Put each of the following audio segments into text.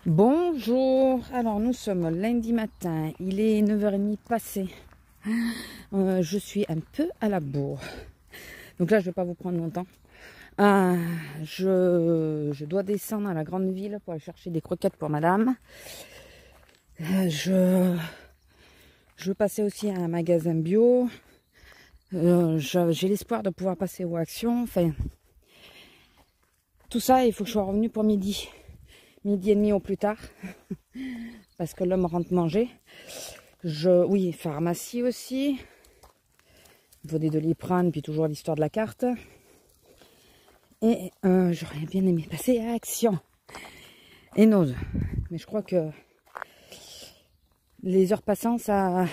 Bonjour, alors nous sommes lundi matin, il est 9h30 passé, je suis un peu à la bourre, donc là je ne vais pas vous prendre longtemps. Je dois descendre à la grande ville pour aller chercher des croquettes pour madame. Je veux passer aussi à un magasin bio, j'ai l'espoir de pouvoir passer aux actions, enfin tout ça il faut que je sois revenue pour midi et demi au plus tard, parce que l'homme rentre manger. Oui, pharmacie aussi. Il faut des Doliprane, puis toujours l'histoire de la carte. Et j'aurais bien aimé passer à Action. Et n'ose. Mais je crois que les heures passant, ça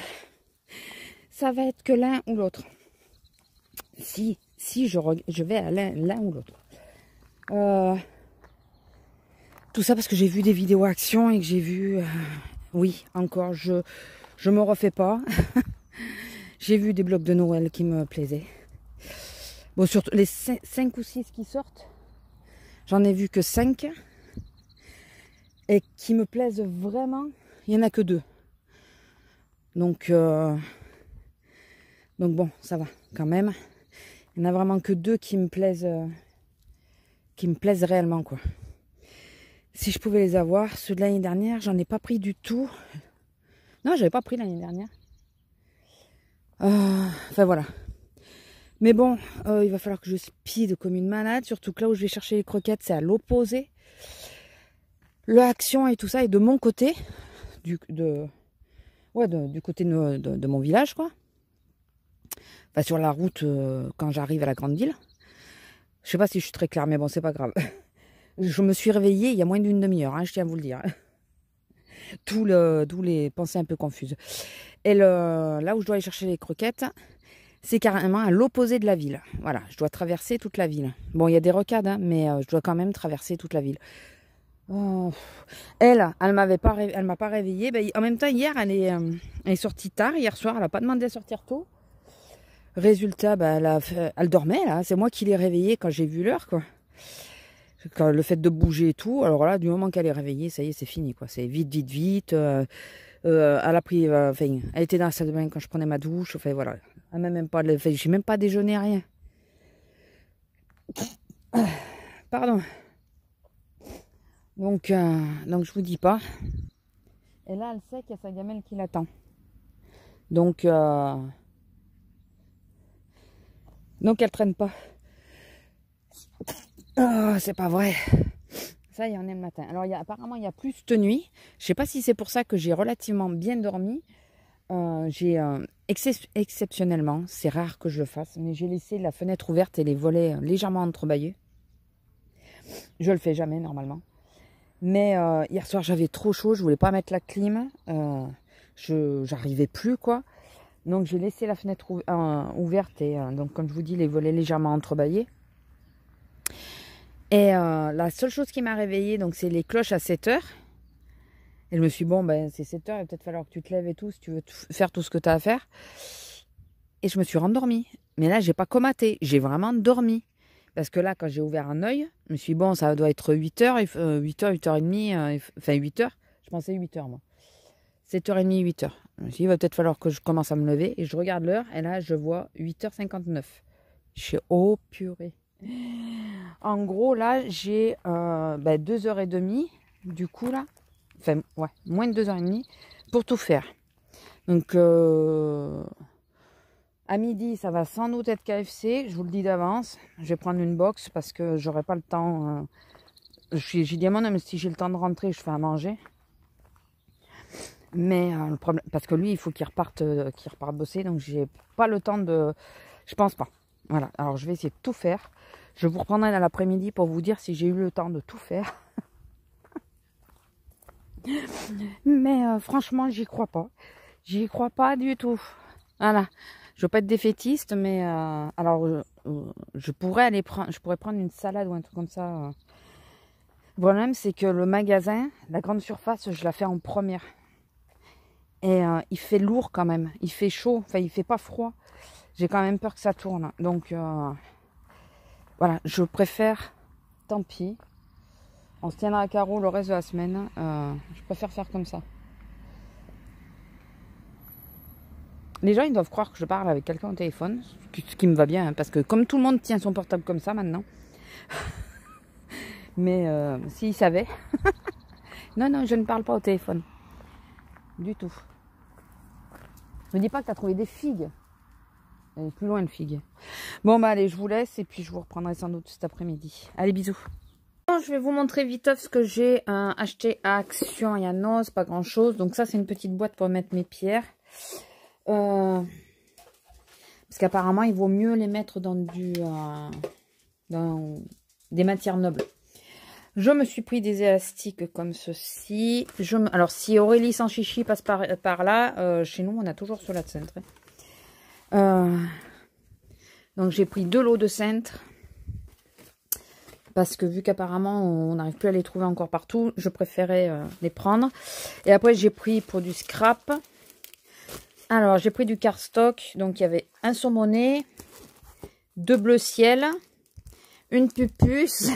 va être que l'un ou l'autre. Si je vais à l'un ou l'autre. Tout ça parce que j'ai vu des vidéos Action et que j'ai vu... oui, encore, je me refais pas. J'ai vu des blogs de Noël qui me plaisaient. Bon, surtout les 5 ou 6 qui sortent, j'en ai vu que 5. Et qui me plaisent vraiment, il n'y en a que 2. Donc bon, ça va quand même. Il n'y en a vraiment que 2 qui me plaisent réellement, quoi. Si je pouvais les avoir, ceux de l'année dernière, j'en ai pas pris du tout. Non, j'avais pas pris l'année dernière. Enfin voilà. Mais bon, il va falloir que je speed comme une malade, surtout que là où je vais chercher les croquettes, c'est à l'opposé. L'action et tout ça est de mon côté, du côté de mon village, quoi. Enfin, sur la route quand j'arrive à la grande ville. Je sais pas si je suis très claire, mais bon, c'est pas grave. Je me suis réveillée il y a moins d'une demi-heure, hein, je tiens à vous le dire. D'où les pensées un peu confuses. Et là où je dois aller chercher les croquettes, c'est carrément à l'opposé de la ville. Voilà, je dois traverser toute la ville. Bon, il y a des rocades, hein, mais je dois quand même traverser toute la ville. Elle m'a pas réveillée. Ben, en même temps, hier, elle est sortie tard. Hier soir, elle n'a pas demandé à sortir tôt. Résultat, ben, elle dormait, là. C'est moi qui l'ai réveillée quand j'ai vu l'heure, quoi. Quand le fait de bouger et tout. Alors là, du moment qu'elle est réveillée, ça y est, c'est fini, quoi. C'est vite, vite, vite. Elle a pris... elle était dans la salle de bain quand je prenais ma douche. Enfin, voilà. Elle m'a même pas... j'ai même pas déjeuné, rien. Pardon. Donc je vous dis pas. Et là, elle sait qu'il y a sa gamelle qui l'attend. Donc elle traîne pas. Oh, c'est pas vrai. Ça, il y en est le matin. Alors, apparemment, il y a plus cette nuit. Je sais pas si c'est pour ça que j'ai relativement bien dormi. Exceptionnellement, c'est rare que je le fasse, mais j'ai laissé la fenêtre ouverte et les volets légèrement entrebâillés. Je le fais jamais, normalement. Mais hier soir, j'avais trop chaud. Je voulais pas mettre la clim. J'arrivais plus, quoi. Donc, j'ai laissé la fenêtre ouverte et donc, comme je vous dis, les volets légèrement entrebâillés. Et la seule chose qui m'a réveillée, donc c'est les cloches à 7h. Et je me suis dit, bon, ben, c'est 7h, il va peut-être falloir que tu te lèves et tout, si tu veux faire tout ce que tu as à faire. Et je me suis rendormie. Mais là, j'ai pas comaté, j'ai vraiment dormi. Parce que là, quand j'ai ouvert un œil, je me suis dit, bon, ça doit être 8h, 8h, 8h30, enfin 8h. Je pensais 8h, moi. 7h30, 8h. Je me suis dit, il va peut-être falloir que je commence à me lever. Et je regarde l'heure, et là, je vois 8h59. Je suis, oh purée. En gros, là, j'ai 2h30, du coup, là. Enfin, ouais, moins de 2h30 pour tout faire. Donc, à midi, ça va sans doute être KFC. Je vous le dis d'avance. Je vais prendre une box parce que j'aurai pas le temps. J'ai dit à mon homme, si j'ai le temps de rentrer, je fais à manger. Mais le problème, parce que lui, il faut qu'il reparte bosser. Donc, j'ai pas le temps de... Je pense pas. Voilà, alors je vais essayer de tout faire. Je vous reprendrai dans l'après-midi pour vous dire si j'ai eu le temps de tout faire. Mais franchement, j'y crois pas. J'y crois pas du tout. Voilà. Je veux pas être défaitiste, mais je pourrais prendre une salade ou un truc comme ça. Le problème, c'est que le magasin, la grande surface, je la fais en première. Et il fait lourd quand même. Il fait chaud. Enfin, il fait pas froid. J'ai quand même peur que ça tourne. Donc, voilà, je préfère, tant pis. On se tiendra à carreau le reste de la semaine. Je préfère faire comme ça. Les gens, ils doivent croire que je parle avec quelqu'un au téléphone, ce qui me va bien, hein, parce que comme tout le monde tient son portable comme ça maintenant. Mais s'ils savaient. Non, non, je ne parle pas au téléphone. Du tout. Ne me dis pas que tu as trouvé des figues. Elle est plus loin, une figue. Bon, bah allez, je vous laisse et puis je vous reprendrai sans doute cet après-midi. Allez, bisous. Je vais vous montrer vite ce que j'ai acheté à Action et à Noz, pas grand chose. Donc ça, c'est une petite boîte pour mettre mes pierres. Parce qu'apparemment, il vaut mieux les mettre dans dans des matières nobles. Je me suis pris des élastiques comme ceci. Alors, si Aurélie sans chichi passe par là, chez nous, on a toujours cela de cintre. Donc, j'ai pris 2 lots de cintre. Parce que vu qu'apparemment, on n'arrive plus à les trouver encore partout, je préférais les prendre. Et après, j'ai pris pour du scrap. Alors, j'ai pris du cardstock. Donc, il y avait un saumonnet, 2 bleu ciel, une pupuce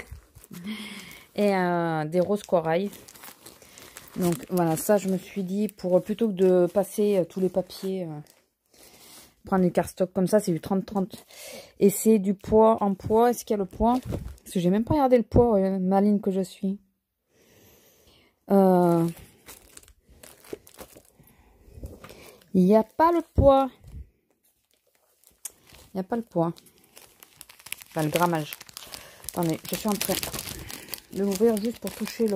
et des roses corail. Donc, voilà, ça, je me suis dit, plutôt que de passer tous les papiers, prendre du cardstock comme ça, c'est du 30-30. Et c'est du poids en poids. Est-ce qu'il y a le poids? Parce que j'ai même pas regardé le poids, maligne que je suis. Il n'y a pas le poids. Il n'y a pas le poids. Enfin, le grammage. Attendez, je suis en train de l'ouvrir juste pour toucher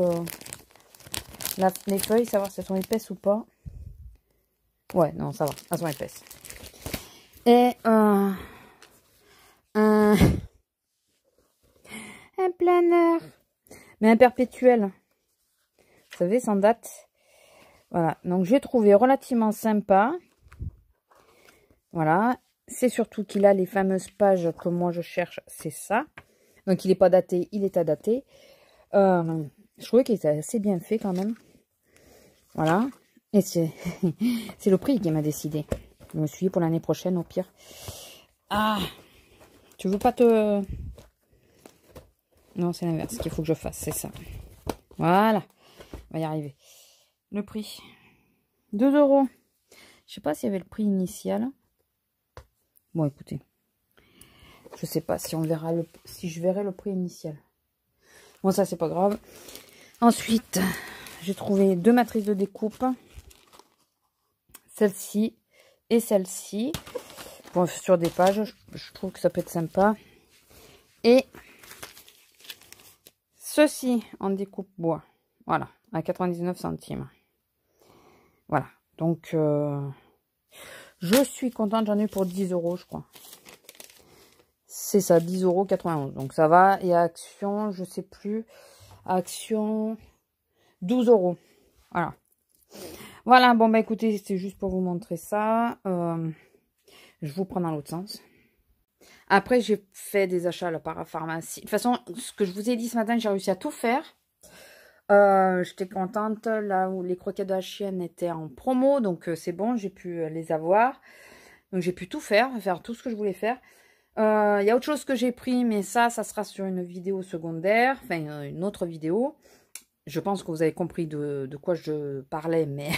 les feuilles, savoir si elles sont épaisses ou pas. Ouais, non, ça va. Elles sont épaisses. Et un planeur. Mais un perpétuel. Vous savez, sans date. Voilà. Donc, j'ai trouvé relativement sympa. Voilà. C'est surtout qu'il a les fameuses pages que moi je cherche. C'est ça. Donc, il n'est pas daté. Il est à dater. Je trouvais qu'il était assez bien fait quand même. Voilà. Et c'est le prix qui m'a décidé. Je me suis dit pour l'année prochaine au pire. Ah, tu veux pas te... Non, c'est l'inverse qu'il faut que je fasse, c'est ça. Voilà, on va y arriver. Le prix, 2 €. Je sais pas s'il y avait le prix initial. Bon, écoutez, je sais pas si on verra si je verrai le prix initial. Bon, ça c'est pas grave. Ensuite, j'ai trouvé 2 matrices de découpe. Celle-ci et celle-ci. Bon, sur des pages, je trouve que ça peut être sympa. Et ceci en découpe bois. Voilà, à 99 centimes. Voilà, donc je suis contente. J'en ai eu pour 10 €, je crois. C'est ça, 10,91 €. Donc ça va. Et à Action, je sais plus. Action, 12 €. Voilà. Voilà, bon bah écoutez, c'était juste pour vous montrer ça. Je vous prends dans l'autre sens. Après, j'ai fait des achats à la parapharmacie. De toute façon, ce que je vous ai dit ce matin, j'ai réussi à tout faire. J'étais contente. Là où les croquettes de la chienne étaient en promo. Donc, c'est bon, j'ai pu les avoir. Donc, j'ai pu tout faire tout ce que je voulais faire. Il y a autre chose que j'ai pris, mais ça sera sur une vidéo secondaire. Enfin, une autre vidéo. Je pense que vous avez compris de quoi je parlais, mais...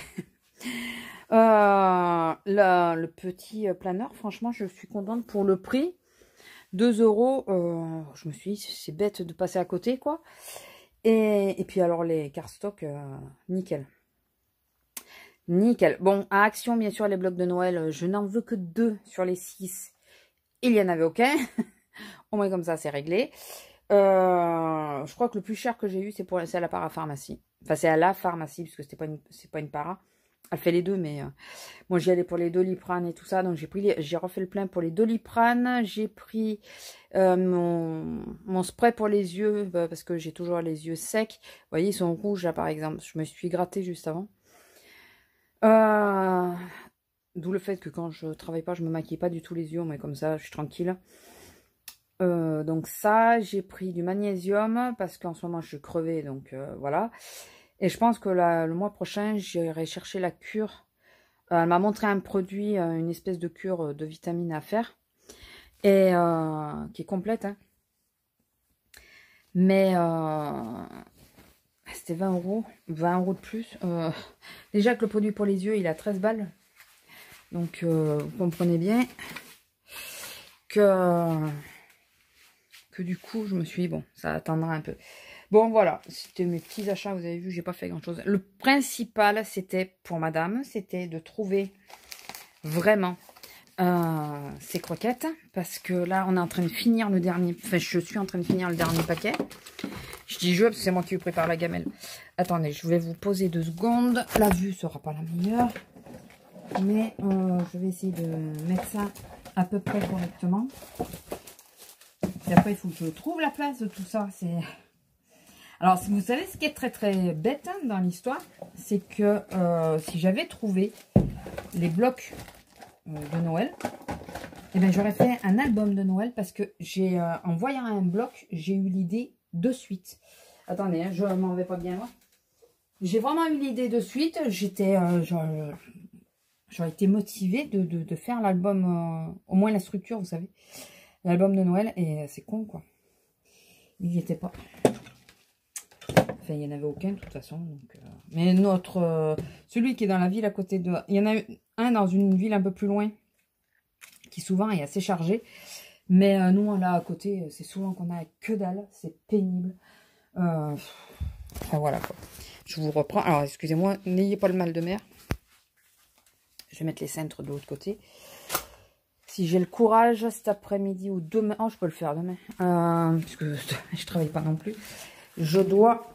le petit planeur, franchement, je suis contente pour le prix. 2 €, je me suis dit, c'est bête de passer à côté, quoi. Et puis alors, les cardstock, nickel. Nickel. Bon, à Action, bien sûr, les blocs de Noël, je n'en veux que 2 sur les 6. Il n'y en avait aucun. Au moins, comme ça, c'est réglé. Je crois que le plus cher que j'ai eu, c'est à la parapharmacie. Enfin, c'est à la pharmacie, puisque c'est pas une para. Elle fait les deux, mais moi j'y allais pour les Doliprane et tout ça. Donc j'ai refait le plein pour les Doliprane. J'ai pris mon spray pour les yeux, parce que j'ai toujours les yeux secs. Vous voyez, ils sont rouges là par exemple. Je me suis grattée juste avant. D'où le fait que quand je travaille pas, je me maquille pas du tout les yeux. Mais comme ça, je suis tranquille. Donc ça, j'ai pris du magnésium parce qu'en ce moment je suis crevée. Donc voilà. Et je pense que le mois prochain, j'irai chercher la cure. Elle m'a montré un produit, une espèce de cure de vitamines à faire. Et qui est complète. Hein. Mais c'était 20 euros. 20 euros de plus. Déjà que le produit pour les yeux, il a 13 balles. Donc, vous comprenez bien que du coup, je me suis dit, bon, ça attendra un peu. Bon, voilà, c'était mes petits achats. Vous avez vu, j'ai pas fait grand-chose. Le principal, c'était pour madame, c'était de trouver vraiment ces croquettes. Parce que là, on est en train de finir le dernier... Enfin, je suis en train de finir le dernier paquet. Je dis je, parce que c'est moi qui vous prépare la gamelle. Attendez, je vais vous poser 2 secondes. La vue sera pas la meilleure. Mais je vais essayer de mettre ça à peu près correctement. Et après, il faut que je trouve la place de tout ça. Alors, si vous savez ce qui est très très bête hein, dans l'histoire, c'est que si j'avais trouvé les blocs de Noël, eh ben, j'aurais fait un album de Noël parce que j'ai en voyant un bloc, j'ai eu l'idée de suite. Attendez, hein, je m'en vais pas bien loin. J'ai vraiment eu l'idée de suite. J'aurais été motivée de faire l'album, au moins la structure, vous savez. L'album de Noël, et c'est con, quoi. Il n'y était pas. Enfin, il n'y en avait aucun, de toute façon. Donc, mais celui qui est dans la ville à côté de... Il y en a un dans une ville un peu plus loin, qui souvent est assez chargé. Mais nous, là, à côté, c'est souvent qu'on a que dalle. C'est pénible. Enfin, voilà, quoi. Je vous reprends. Alors, excusez-moi, n'ayez pas le mal de mer. Je vais mettre les cintres de l'autre côté. Si j'ai le courage cet après-midi ou demain... Oh, je peux le faire demain. Parce que je travaille pas non plus. Je dois...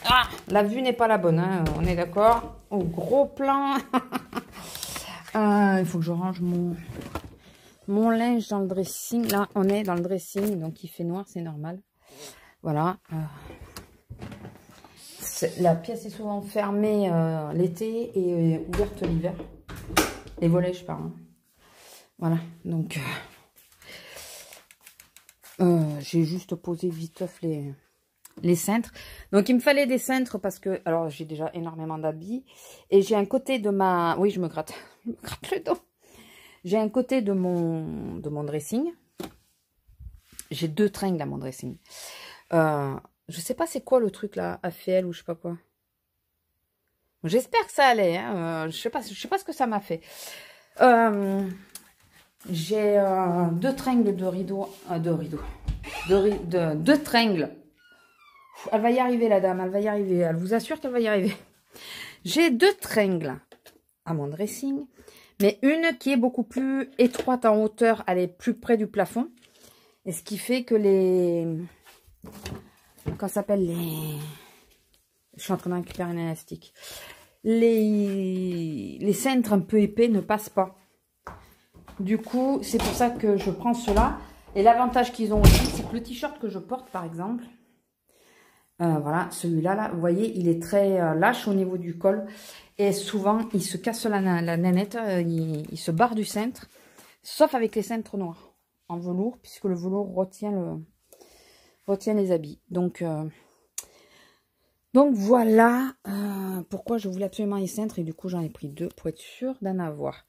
Ah, la vue n'est pas la bonne, hein, on est d'accord. Au gros plan. Il faut que je range mon linge dans le dressing. Là, on est dans le dressing, donc il fait noir, c'est normal. Voilà. La pièce est souvent fermée l'été et ouverte l'hiver. Les volets, je parle. Hein. Voilà, donc j'ai juste posé viteuf les cintres. Donc il me fallait des cintres parce que, alors j'ai déjà énormément d'habits. Et j'ai un côté de ma... Oui, je me gratte. Je me gratte le dos. J'ai un côté de mon dressing. J'ai 2 tringles à mon dressing. Je sais pas c'est quoi le truc là, AFL ou je sais pas quoi. J'espère que ça allait. Hein. Je sais pas ce que ça m'a fait. J'ai 2 tringles de rideau. 2 tringles. Elle va y arriver, la dame. Elle va y arriver. Elle vous assure qu'elle va y arriver. J'ai 2 tringles à mon dressing. Mais une qui est beaucoup plus étroite en hauteur. Elle est plus près du plafond. Et ce qui fait que Comment ça s'appelle Je suis en train de récupérer un élastique. Les cintres un peu épais ne passent pas. Du coup, c'est pour ça que je prends cela. Et l'avantage qu'ils ont aussi, c'est que le t-shirt que je porte, par exemple, voilà, celui-là, là, vous voyez, il est très lâche au niveau du col. Et souvent, il se casse la nanette, il se barre du cintre. Sauf avec les cintres noirs, en velours, puisque le velours retient les habits. Donc voilà pourquoi je voulais absolument les cintres. Et du coup, j'en ai pris 2 pour être sûre d'en avoir.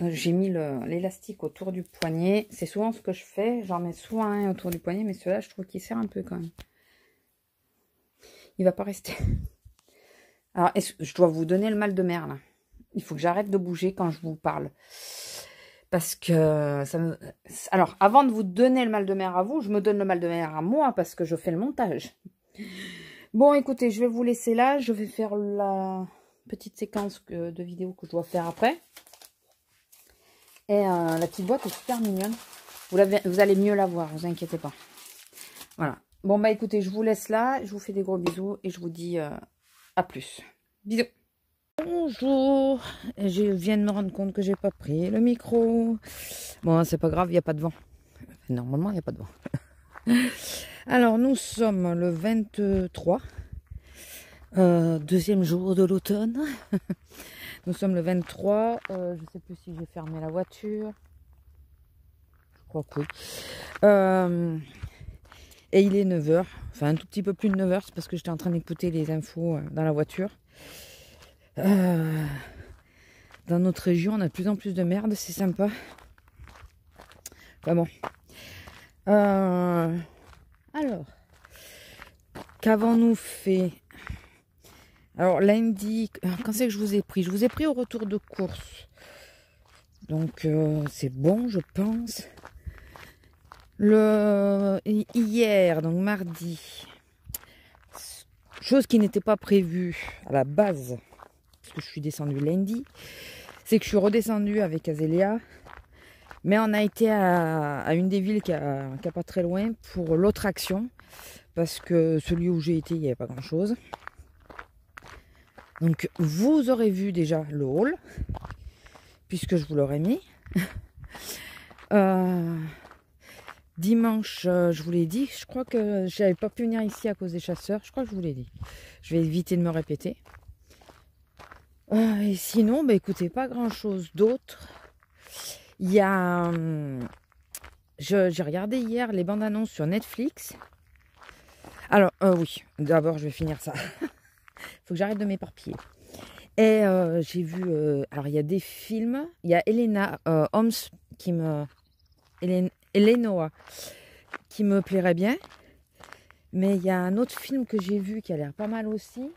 J'ai mis l'élastique autour du poignet. C'est souvent ce que je fais. J'en mets souvent un autour du poignet. Mais celui-là, je trouve qu'il sert un peu quand même. Il va pas rester. Alors, je dois vous donner le mal de mer, là. Il faut que j'arrête de bouger quand je vous parle. Parce que... Alors, avant de vous donner le mal de mer à vous, je me donne le mal de mer à moi parce que je fais le montage. Bon, écoutez, je vais vous laisser là. Je vais faire la petite séquence de vidéo que je dois faire après. Et la petite boîte est super mignonne. Vous allez mieux la voir, vous inquiétez pas. Voilà. Bon, bah écoutez, je vous laisse là. Je vous fais des gros bisous et je vous dis à plus. Bisous. Bonjour. Je viens de me rendre compte que j'ai pas pris le micro. Bon, c'est pas grave, il n'y a pas de vent. Normalement, il n'y a pas de vent. Alors, nous sommes le 23. Deuxième jour de l'automne. Nous sommes le 23. Je ne sais plus si j'ai fermé la voiture. Je crois que oui. Et il est 9 h. Enfin, un tout petit peu plus de 9 h. C'est parce que j'étais en train d'écouter les infos dans la voiture. Dans notre région, on a de plus en plus de merde. C'est sympa. Enfin bon. Alors, qu'avons-nous fait? Alors lundi, quand c'est que je vous ai pris? Je vous ai pris au retour de course. Donc c'est bon, je pense. Hier, donc mardi, chose qui n'était pas prévue à la base, parce que je suis descendue lundi, c'est que je suis redescendue avec Azélia, mais on a été à une des villes qui a pas très loin pour l'autre action, parce que celui où j'ai été, il n'y avait pas grand chose. Donc vous aurez vu déjà le haul, puisque je vous l'aurais mis. Dimanche, je vous l'ai dit, je crois que je n'avais pas pu venir ici à cause des chasseurs. Je crois que je vous l'ai dit. Je vais éviter de me répéter. Et sinon, bah, écoutez, pas grand-chose d'autre. Il y a... j'ai regardé hier les bandes annonces sur Netflix. Alors, oui, d'abord, je vais finir ça. Il faut que j'arrête de m'éparpiller. Et j'ai vu... alors, il y a des films. Il y a Elena Holmes qui me... Eleanor qui me plairait bien. Mais il y a un autre film que j'ai vu qui a l'air pas mal aussi.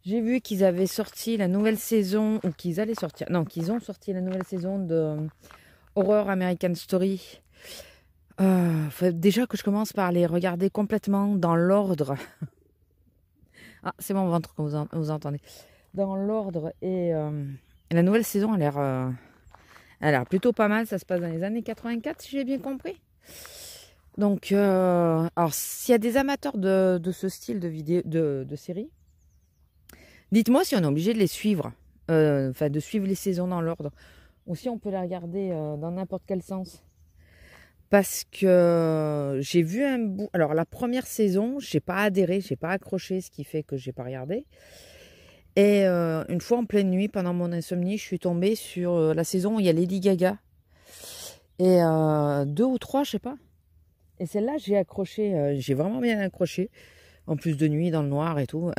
J'ai vu qu'ils avaient sorti la nouvelle saison, ou qu'ils allaient sortir, non, qu'ils ont sorti la nouvelle saison de Horror American Story. Déjà que je commence par les regarder complètement dans l'ordre. Ah, c'est mon ventre que vous entendez. Dans l'ordre, et la nouvelle saison a l'air plutôt pas mal. Ça se passe dans les années 84, si j'ai bien compris. Donc, alors, s'il y a des amateurs de ce style de vidéo, de série, dites-moi si on est obligé de les suivre, enfin de suivre les saisons dans l'ordre, ou si on peut les regarder dans n'importe quel sens. Parce que j'ai vu un bout. Alors la première saison, j'ai pas adhéré, j'ai pas accroché, ce qui fait que j'ai pas regardé. Et une fois en pleine nuit, pendant mon insomnie, je suis tombée sur la saison où il y a Lady Gaga. Et 2 ou 3, je sais pas. Et celle-là, j'ai accroché, j'ai vraiment bien accroché. En plus de nuit, dans le noir et tout.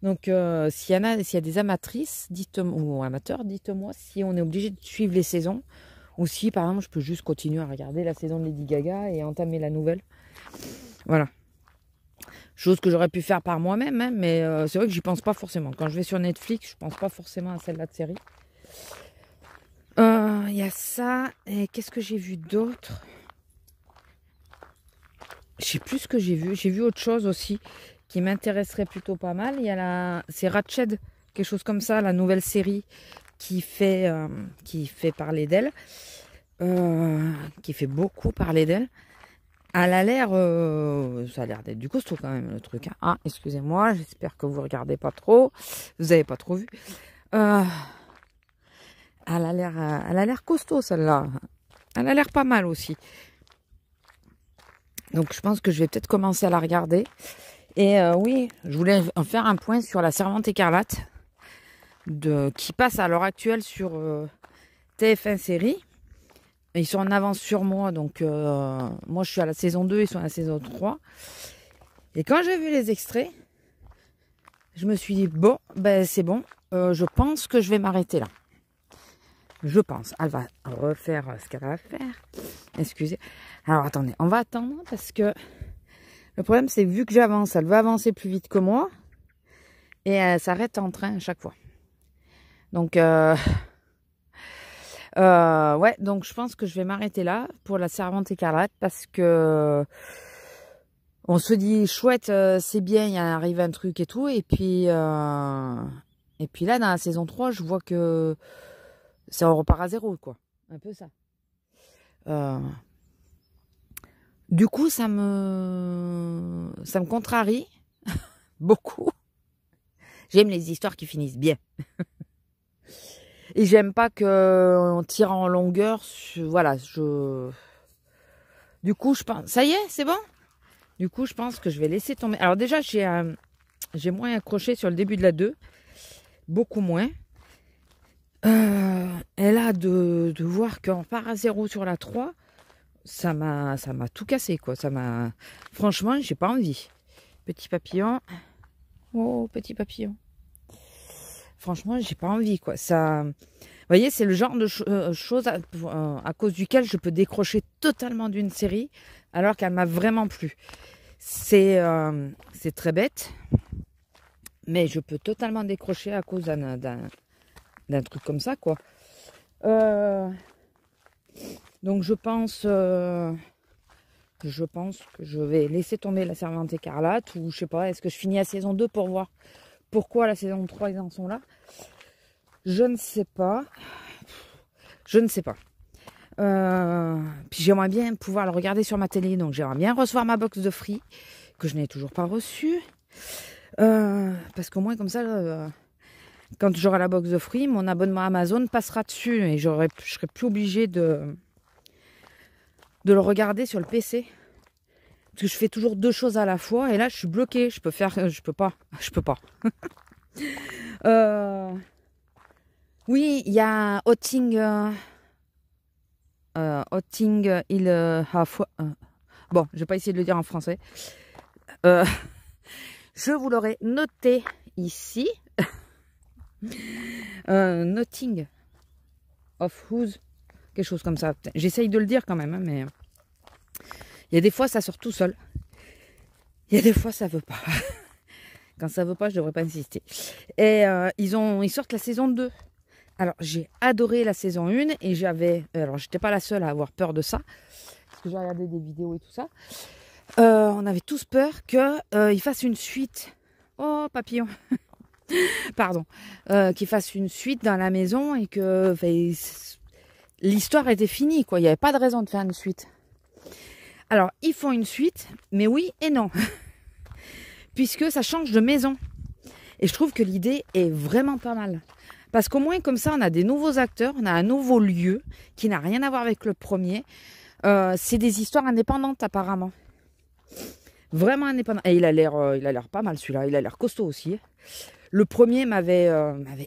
Donc, s'il y a des amatrices, ou amateurs, dites-moi si on est obligé de suivre les saisons. Ou si, par exemple, je peux juste continuer à regarder la saison de Lady Gaga et entamer la nouvelle. Voilà. Chose que j'aurais pu faire par moi-même, hein, mais c'est vrai que j'y pense pas forcément. Quand je vais sur Netflix, je pense pas forcément à celle-là de série. Il y a ça. Et qu'est-ce que j'ai vu d'autre? Je sais plus ce que j'ai vu. J'ai vu autre chose aussi qui m'intéresserait plutôt pas mal. Il y a c'est Ratched, quelque chose comme ça, la nouvelle série qui fait parler d'elle, qui fait beaucoup parler d'elle. Elle a l'air, ça a l'air d'être du costaud quand même le truc. Hein. Ah, excusez-moi, j'espère que vous regardez pas trop, vous avez pas trop vu. Elle a l'air costaud celle-là. Elle a l'air pas mal aussi. Donc je pense que je vais peut-être commencer à la regarder. Et oui, je voulais en faire un point sur La Servante écarlate, qui passe à l'heure actuelle sur TF1 série. Ils sont en avance sur moi, donc moi je suis à la saison 2, ils sont à la saison 3. Et quand j'ai vu les extraits, je me suis dit, bon, ben c'est bon, je pense que je vais m'arrêter là. Je pense. Elle va refaire ce qu'elle va faire. Excusez. Alors attendez, on va attendre parce que le problème c'est que vu que j'avance, elle va avancer plus vite que moi. Et elle s'arrête en train à chaque fois. Donc, ouais, donc je pense que je vais m'arrêter là pour La Servante écarlate parce que on se dit chouette, c'est bien, il arrive un truc et tout. Et puis là, dans la saison 3, je vois que ça repart à zéro, quoi. Un peu ça. Du coup, ça me contrarie beaucoup. J'aime les histoires qui finissent bien. Et j'aime pas qu'on tire en longueur. Voilà, du coup, je pense... Ça y est, c'est bon? Du coup, je pense que je vais laisser tomber. Alors déjà, j'ai moins accroché sur le début de la 2. Beaucoup moins. Et là, de voir qu'on part à zéro sur la 3, ça m'a tout cassé, quoi. Franchement, j'ai pas envie. Petit papillon. Oh, petit papillon. Franchement, j'ai pas envie, quoi. Ça, vous voyez, c'est le genre de choses à cause duquel je peux décrocher totalement d'une série, alors qu'elle m'a vraiment plu. C'est très bête, mais je peux totalement décrocher à cause d'un truc comme ça, quoi. Donc je pense que je vais laisser tomber La Servante écarlate, ou je sais pas, est-ce que je finis la saison 2 pour voir pourquoi la saison 3 ils en sont là. Je ne sais pas. Je ne sais pas. Puis j'aimerais bien pouvoir le regarder sur ma télé, donc j'aimerais bien recevoir ma box de Free que je n'ai toujours pas reçue, parce qu'au moins comme ça, quand j'aurai la box de Free, mon abonnement Amazon passera dessus et je serai plus obligée de le regarder sur le PC, parce que je fais toujours deux choses à la fois et là je suis bloquée, je peux pas. Oui, il y a Hotting il bon, je vais pas essayer de le dire en français. Je vous l'aurai noté ici. Notting of Who's, quelque chose comme ça. J'essaye de le dire quand même, hein, mais il y a des fois ça sort tout seul. Il y a des fois ça veut pas. Quand ça veut pas, je devrais pas insister. Et ils sortent la saison 2. Alors j'ai adoré la saison 1 et alors j'étais pas la seule à avoir peur de ça, parce que j'ai regardé des vidéos et tout ça. On avait tous peur qu'il fasse une suite. Oh papillon. Pardon. Qu'il fasse une suite dans la maison et que l'histoire était finie, quoi. Il n'y avait pas de raison de faire une suite. Alors ils font une suite, mais oui et non. Puisque ça change de maison. Et je trouve que l'idée est vraiment pas mal. Parce qu'au moins, comme ça, on a des nouveaux acteurs, on a un nouveau lieu qui n'a rien à voir avec le premier. C'est des histoires indépendantes, apparemment. Vraiment indépendantes. Et il a l'air pas mal, celui-là. Il a l'air costaud aussi. Le premier m'avait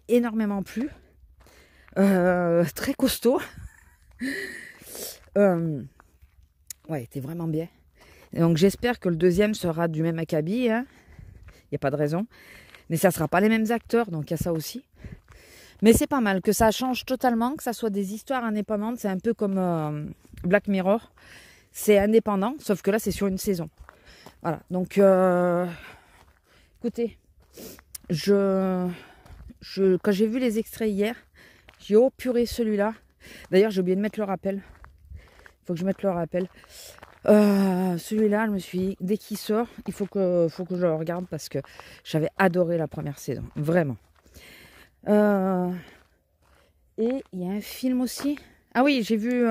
énormément plu. Très costaud. Ouais, il était vraiment bien. Et donc, j'espère que le deuxième sera du même acabit. Hein. Il n'y a pas de raison. Mais ça ne sera pas les mêmes acteurs, donc il y a ça aussi. Mais c'est pas mal, que ça change totalement, que ça soit des histoires indépendantes. C'est un peu comme Black Mirror. C'est indépendant, sauf que là, c'est sur une saison. Voilà, donc, écoutez, quand j'ai vu les extraits hier, j'ai dit, oh purée, celui-là. D'ailleurs, j'ai oublié de mettre le rappel. Il faut que je mette le rappel. Celui-là, je me suis dit, dès qu'il sort, il faut que je le regarde parce que j'avais adoré la première saison, vraiment. Et il y a un film aussi. Ah oui, j'ai vu.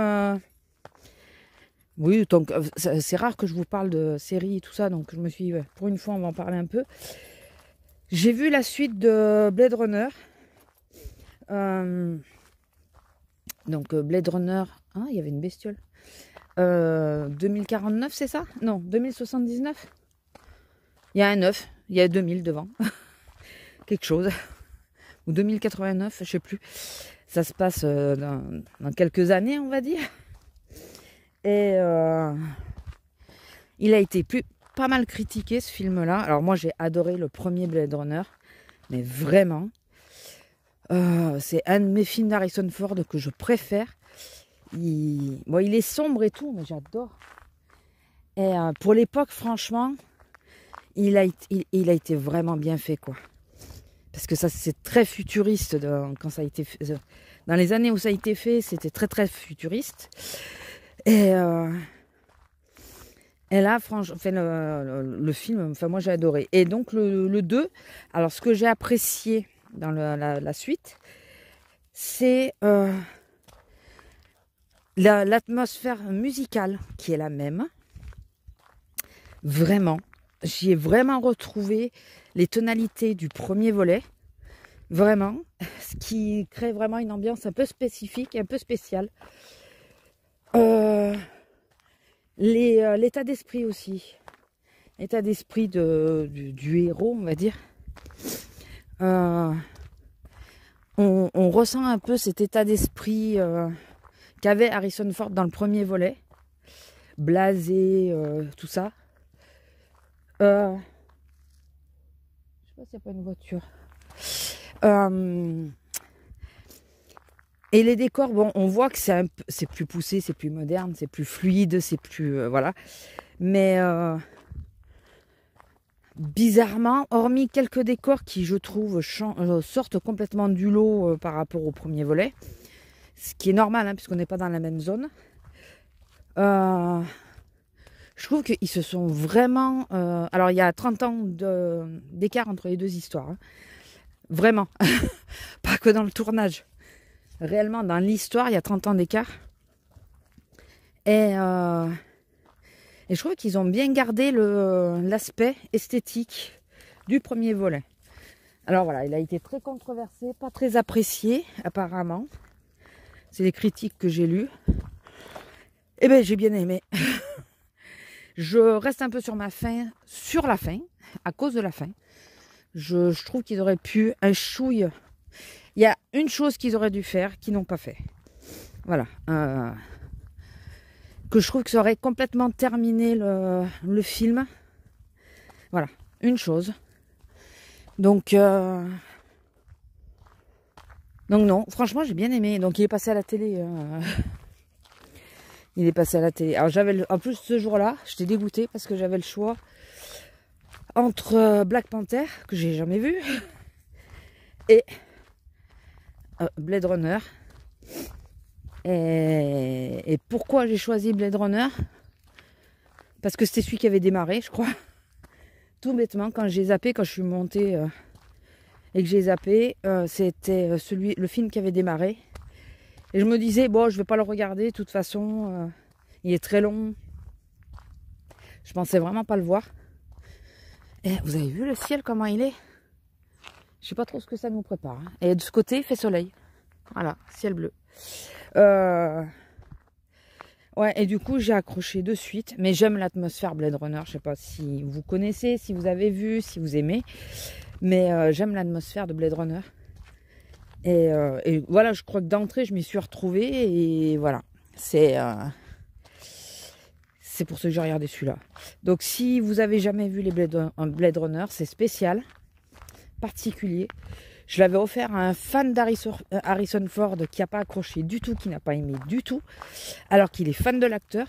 Oui, donc c'est rare que je vous parle de séries et tout ça, donc je me suis dit, pour une fois, on va en parler un peu. J'ai vu la suite de Blade Runner. Donc Blade Runner. Ah, il y avait une bestiole. 2049, c'est ça? Non, 2079. Il y a un 9, il y a 2000 devant. Quelque chose. Ou 2089, je sais plus. Ça se passe dans quelques années, on va dire. Et il a été pas mal critiqué, ce film-là. Alors moi, j'ai adoré le premier Blade Runner, mais vraiment, c'est un de mes films d'Harrison Ford que je préfère. Il est sombre et tout, mais j'adore. Et pour l'époque, franchement, il a été vraiment bien fait, quoi. Parce que ça, c'est très futuriste quand ça a été fait. Dans les années où ça a été fait, c'était très très futuriste. Et là, franchement, le film, moi j'ai adoré. Et donc le 2, alors ce que j'ai apprécié dans la suite, c'est l'atmosphère musicale qui est la même. Vraiment, j'y ai vraiment retrouvé les tonalités du premier volet. Vraiment, ce qui crée vraiment une ambiance un peu spécifique, un peu spéciale. L'état d'esprit aussi. L'état d'esprit du héros, on va dire. On ressent un peu cet état d'esprit qu'avait Harrison Ford dans le premier volet. Blasé, tout ça. Je sais pas s'il n'y a pas une voiture. Et les décors, bon, on voit que c'est plus poussé, c'est plus moderne, c'est plus fluide, c'est plus voilà. Mais bizarrement, hormis quelques décors qui, je trouve, sortent complètement du lot par rapport au premier volet, ce qui est normal, hein, puisqu'on n'est pas dans la même zone. Je trouve qu'ils se sont vraiment... alors, il y a 30 ans d'écart entre les deux histoires. Hein. Vraiment. Pas que dans le tournage. Réellement, dans l'histoire, il y a 30 ans d'écart. Et je trouve qu'ils ont bien gardé l'aspect esthétique du premier volet. Alors voilà, il a été très controversé, pas très apprécié, apparemment. C'est les critiques que j'ai lues. Eh bien, j'ai bien aimé. Je reste un peu sur la fin, à cause de la fin. Je trouve qu'ils auraient pu un chouille. Il y a une chose qu'ils auraient dû faire, qu'ils n'ont pas fait. Voilà. Que je trouve que ça aurait complètement terminé le film. Voilà. Une chose. Donc non, franchement, j'ai bien aimé. Donc il est passé à la télé. Il est passé à la télé. Alors en plus ce jour-là, j'étais dégoûtée parce que j'avais le choix entre Black Panther, que j'ai jamais vu, et Blade Runner. Et pourquoi j'ai choisi Blade Runner? Parce que c'était celui qui avait démarré, je crois. Tout bêtement, quand j'ai zappé, quand je suis montée et que j'ai zappé, c'était le film qui avait démarré. Et je me disais, bon, je vais pas le regarder, de toute façon, il est très long. Je pensais vraiment pas le voir. Et vous avez vu le ciel, comment il est? Je sais pas trop ce que ça nous prépare. Hein. Et de ce côté, il fait soleil. Voilà, ciel bleu. Ouais, et du coup, j'ai accroché de suite. Mais j'aime l'atmosphère Blade Runner. Je sais pas si vous connaissez, si vous avez vu, si vous aimez. Mais j'aime l'atmosphère de Blade Runner. Et voilà, je crois que d'entrée, je m'y suis retrouvée. Et voilà, c'est pour ça que j'ai regardé celui-là. Donc, si vous avez jamais vu les Blade Runner, c'est spécial, particulier. Je l'avais offert à un fan d'Harrison Ford qui n'a pas accroché du tout, qui n'a pas aimé du tout, alors qu'il est fan de l'acteur.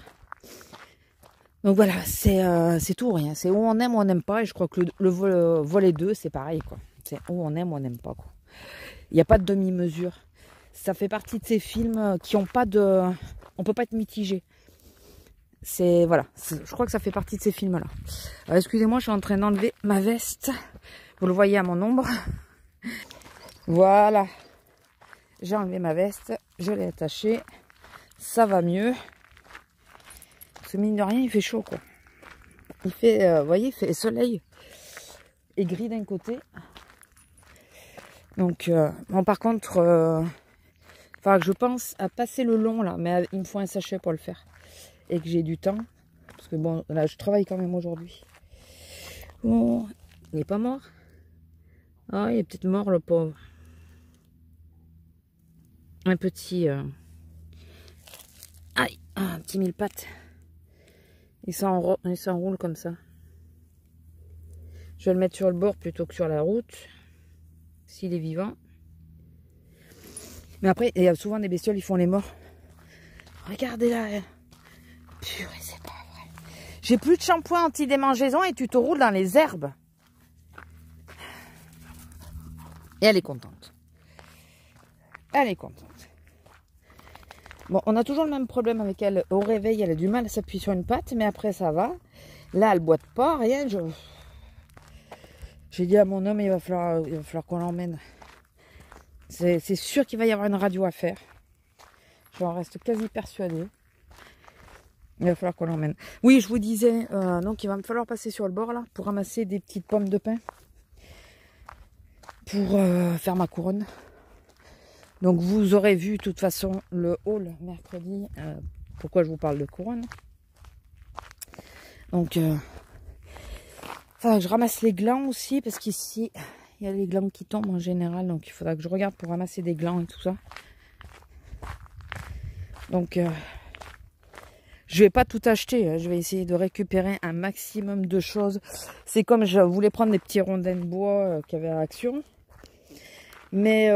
Donc voilà, c'est tout ou rien. C'est où on aime ou on n'aime pas. Et je crois que le volet 2, c'est pareil, quoi. C'est où on aime ou on n'aime pas, quoi. Il n'y a pas de demi-mesure. Ça fait partie de ces films qui n'ont pas de... On ne peut pas être mitigé. Voilà, je crois que ça fait partie de ces films-là. Excusez-moi, je suis en train d'enlever ma veste. Vous le voyez à mon ombre. Voilà. J'ai enlevé ma veste. Je l'ai attachée. Ça va mieux. Parce que mine de rien, il fait chaud, quoi. Il fait, vous voyez, il fait soleil et gris d'un côté. Donc, bon, par contre, enfin, je pense à passer le long, là. Mais il me faut un sachet pour le faire. Et que j'ai du temps. Parce que bon, là, je travaille quand même aujourd'hui. Bon, il n'est pas mort. Ah, il est peut-être mort, le pauvre. Un petit... Aïe, un petit mille pattes. Il s'enroule comme ça. Je vais le mettre sur le bord plutôt que sur la route. S'il est vivant. Mais après, il y a souvent des bestioles, ils font les morts. Regardez là. Purée, c'est pas vrai. J'ai plus de shampoing anti-démangeaison et tu te roules dans les herbes. Et elle est contente. Elle est contente. Bon, on a toujours le même problème avec elle. Au réveil, elle a du mal à s'appuyer sur une patte, mais après, ça va. Là, elle boite pas, rien. J'ai dit à mon homme, il va falloir qu'on l'emmène. C'est sûr qu'il va y avoir une radio à faire. J'en reste quasi persuadée. Il va falloir qu'on l'emmène. Oui, je vous disais, donc il va me falloir passer sur le bord, là, pour ramasser des petites pommes de pin. Pour faire ma couronne. Donc vous aurez vu de toute façon le haul mercredi. Pourquoi je vous parle de couronne. Donc enfin, je ramasse les glands aussi parce qu'ici il y a les glands qui tombent en général. Donc il faudra que je regarde pour ramasser des glands et tout ça. Donc je vais pas tout acheter. Hein. Je vais essayer de récupérer un maximum de choses. C'est comme je voulais prendre des petits rondins de bois qu'il y avait à Action. Mais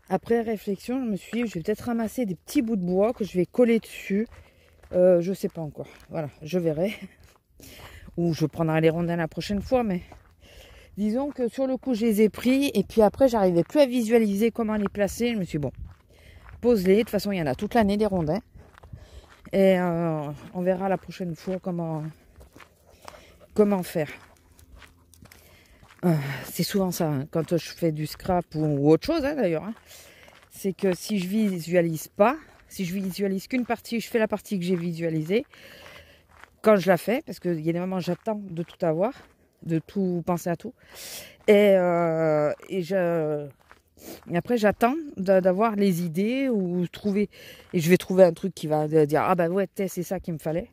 après réflexion, je me suis dit, je vais peut-être ramasser des petits bouts de bois que je vais coller dessus. Je sais pas encore. Voilà, je verrai. ou je prendrai les rondins la prochaine fois, mais disons que sur le coup, je les ai pris, et puis après, j'arrivais plus à visualiser comment les placer. Je me suis dit, bon, pose-les, de toute façon, il y en a toute l'année des rondins, et on verra la prochaine fois comment faire. C'est souvent ça, hein, quand je fais du scrap ou autre chose, hein, d'ailleurs, hein, c'est que si je visualise pas, si je visualise qu'une partie, je fais la partie que j'ai visualisée, quand je la fais, parce qu'il y a des moments où j'attends de tout avoir, de tout penser à tout, et après j'attends d'avoir les idées ou trouver, et je vais trouver un truc qui va dire ah bah ouais c'est ça qu'il me fallait.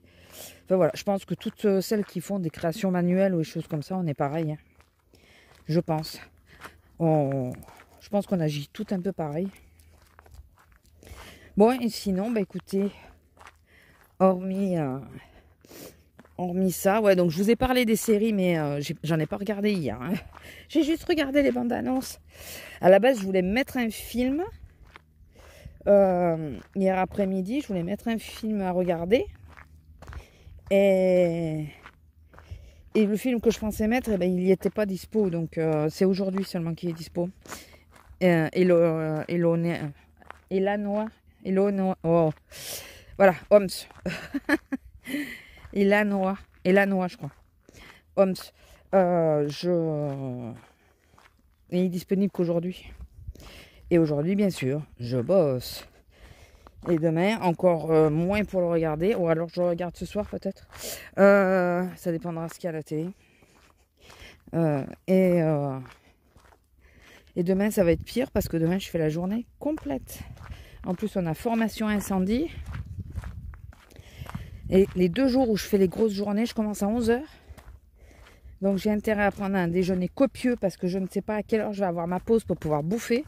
Enfin voilà, je pense que toutes celles qui font des créations manuelles ou des choses comme ça, on est pareil, hein. Je pense. Je pense qu'on agit tout un peu pareil. Bon, et sinon, bah écoutez, hormis ça, ouais, donc je vous ai parlé des séries, mais j'en ai pas regardé hier, hein. J'ai juste regardé les bandes annonces. À la base, je voulais mettre un film. Hier après-midi, je voulais mettre un film à regarder. Et le film que je pensais mettre, eh ben, il n'y était pas dispo. Donc c'est aujourd'hui seulement qu'il est dispo. Oh. Voilà, Homs. Elanoa, je crois. Homs. Il est disponible qu'aujourd'hui. Et aujourd'hui, bien sûr, je bosse. Et demain, encore moins pour le regarder. Ou alors je le regarde ce soir peut-être. Ça dépendra de ce qu'il y a à la télé. Et demain, ça va être pire parce que demain, je fais la journée complète. En plus, on a formation incendie. Et les 2 jours où je fais les grosses journées, je commence à 11h. Donc j'ai intérêt à prendre un déjeuner copieux parce que je ne sais pas à quelle heure je vais avoir ma pause pour pouvoir bouffer.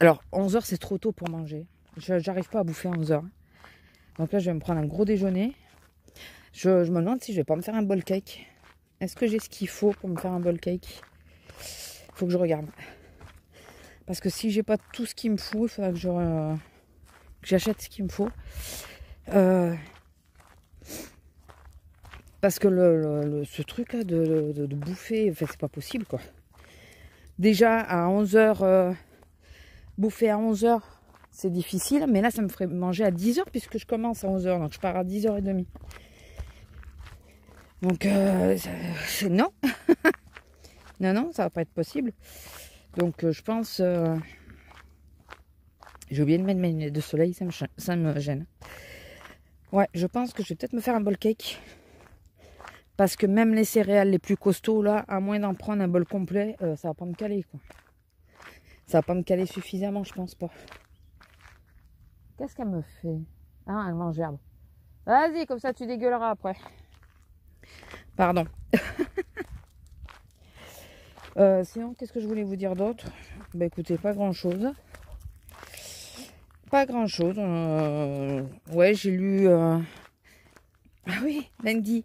Alors 11h c'est trop tôt pour manger. J'arrive pas à bouffer à 11h. Donc là je vais me prendre un gros déjeuner. Je me demande si je vais pas me faire un bowl cake. Est-ce que j'ai ce qu'il faut pour me faire un bowl cake? Faut que je regarde. Parce que si j'ai pas tout ce qu'il me faut, il faudra que j'achète ce qu'il me faut. Parce que ce truc là de bouffer, enfin, c'est pas possible quoi. Déjà à 11h, bouffer à 11h, c'est difficile. Mais là, ça me ferait manger à 10h puisque je commence à 11h. Donc je pars à 10h30. Donc non. non, ça va pas être possible. Donc je pense... j'ai oublié de mettre mes lunettes de soleil, ça me gêne. Ouais, je pense que je vais peut-être me faire un bol cake. Parce que même les céréales les plus costauds, là, à moins d'en prendre un bol complet, ça va pas me caler, quoi. Ça va pas me caler suffisamment, je pense pas. Qu'est-ce qu'elle me fait? Ah, elle mange l'herbe. Vas-y, comme ça tu dégueuleras après. Pardon. Sinon, qu'est-ce que je voulais vous dire d'autre? Bah écoutez, pas grand-chose. Pas grand-chose. Ouais, j'ai lu... Ah oui, lundi.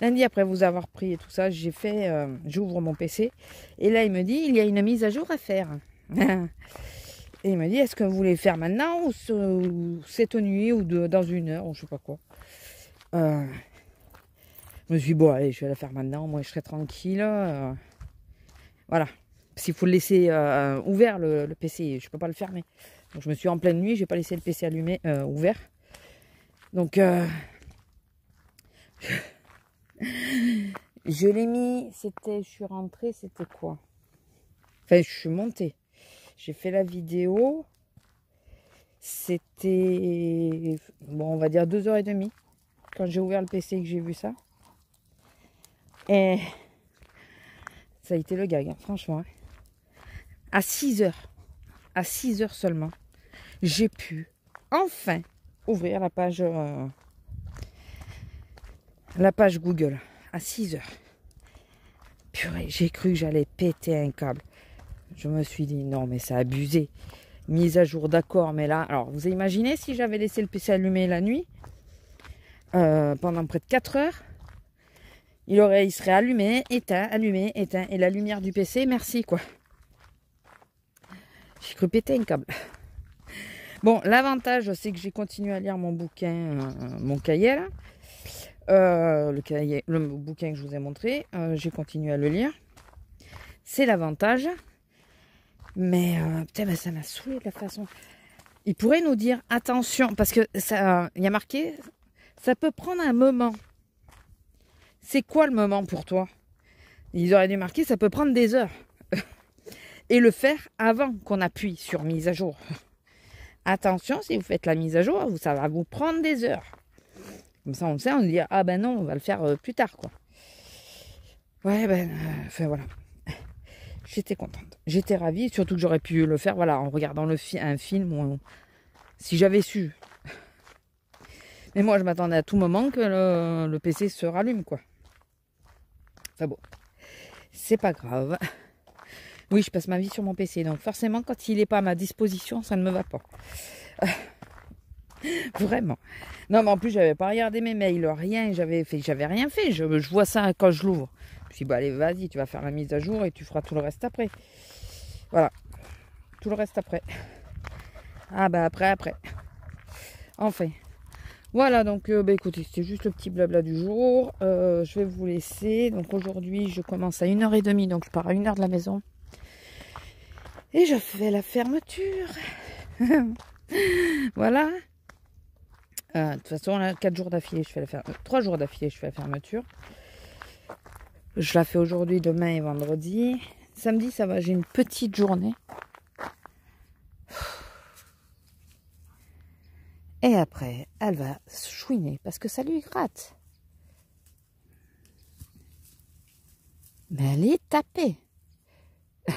Lundi, après vous avoir pris et tout ça, j'ouvre mon PC. Et là, il me dit, il y a une mise à jour à faire. Et il me dit, est-ce que vous voulez faire maintenant ou cette nuit ou dans 1 heure ou je sais pas quoi. Je me suis dit, bon, allez, je vais la faire maintenant. Moi, je serai tranquille. Voilà. S'il faut le laisser ouvert, le PC, je peux pas le fermer. Donc, je me suis en pleine nuit, j'ai pas laissé le PC allumé, ouvert. Donc... je l'ai mis, je suis rentrée, c'était quoi? Enfin, je suis montée. J'ai fait la vidéo. C'était, bon, on va dire 2h30 quand j'ai ouvert le PC et que j'ai vu ça. Et ça a été le gag, hein, franchement. À 6h, à 6h seulement, j'ai pu enfin ouvrir la page Google. À 6h. Purée, j'ai cru que j'allais péter un câble. Je me suis dit, non, mais c'est abusé. Mise à jour, d'accord, mais là... Alors, vous imaginez si j'avais laissé le PC allumé la nuit, pendant près de 4 heures, il serait allumé, éteint, et la lumière du PC, merci, quoi. J'ai cru péter un câble. Bon, l'avantage, c'est que j'ai continué à lire mon bouquin, mon cahier, là. Le bouquin que je vous ai montré, j'ai continué à le lire. C'est l'avantage. Mais putain, ça m'a saoulé de la façon. Il pourrait nous dire attention, parce que ça, il y a marqué, ça peut prendre un moment. C'est quoi le moment pour toi? Ils auraient dû marquer, ça peut prendre des heures. Et le faire avant qu'on appuie sur mise à jour. Attention, si vous faites la mise à jour, ça va vous prendre des heures. Comme ça, on le sait, on se dit, ah ben non, on va le faire plus tard, quoi. Ouais, enfin voilà. J'étais contente. J'étais ravie, surtout que j'aurais pu le faire, voilà, en regardant un film, ou si j'avais su. Mais moi, je m'attendais à tout moment que le PC se rallume, quoi. Enfin bon, c'est pas grave. Oui, je passe ma vie sur mon PC, donc forcément, quand il n'est pas à ma disposition, ça ne me va pas. Vraiment. Non, mais en plus, j'avais pas regardé mes mails, rien, j'avais rien fait. Je vois ça quand je l'ouvre. Je me suis dit, bah allez, vas-y, tu vas faire la mise à jour et tu feras tout le reste après. Voilà. Tout le reste après. Ah bah après. Enfin. Voilà, donc écoutez, c'était juste le petit blabla du jour. Je vais vous laisser. Donc aujourd'hui, je commence à 1h30, donc je pars à 1h de la maison. Et je fais la fermeture. Voilà. De toute façon, là, 4 jours d'affilée, je fais la fermeture. 3 jours d'affilée, je fais la fermeture. Je la fais aujourd'hui, demain et vendredi. Samedi, ça va, j'ai une petite journée. Et après, elle va chouiner parce que ça lui gratte. Mais elle est tapée. Il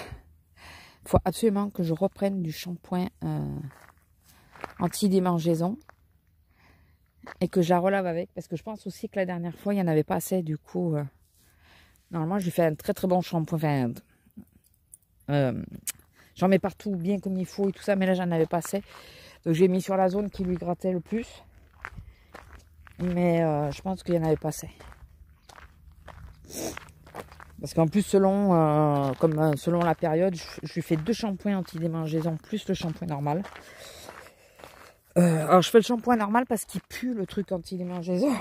faut absolument que je reprenne du shampoing anti-démangeaison et que je la relave avec, parce que je pense aussi que la dernière fois, il n'y en avait pas assez. Du coup, normalement, j'ai fait un très très bon shampoing. J'en mets partout bien comme il faut et tout ça, mais là, j'en avais pas assez. Donc, j'ai mis sur la zone qui lui grattait le plus. Mais je pense qu'il n'y en avait pas assez. Parce qu'en plus, selon la période, je lui fais 2 shampoings anti-démangeaison plus le shampoing normal. Alors, je fais le shampoing normal parce qu'il pue le truc anti-démangeaison.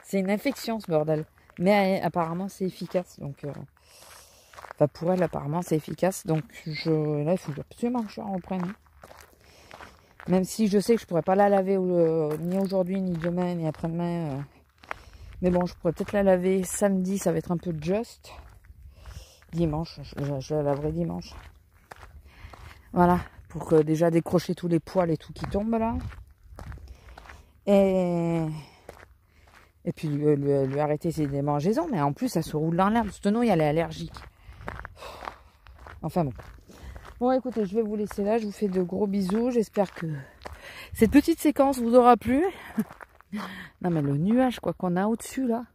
C'est une infection, ce bordel. Mais apparemment, c'est efficace. Donc, enfin, pour elle, apparemment, c'est efficace. Donc, là, il faut absolument que je en reprenne. Même si je sais que je pourrais pas la laver ni aujourd'hui, ni demain, ni après-demain. Mais bon, je pourrais peut-être la laver samedi, ça va être un peu just. Dimanche, je la laverai dimanche. Voilà, pour déjà décrocher tous les poils et tout qui tombent là. Et puis lui arrêter ses démangeaisons. Mais en plus, ça se roule dans l'herbe. Sinon, elle est allergique. Enfin bon. Bon, écoutez, je vais vous laisser là. Je vous fais de gros bisous. J'espère que cette petite séquence vous aura plu. Non, mais le nuage quoi qu'on a au-dessus là.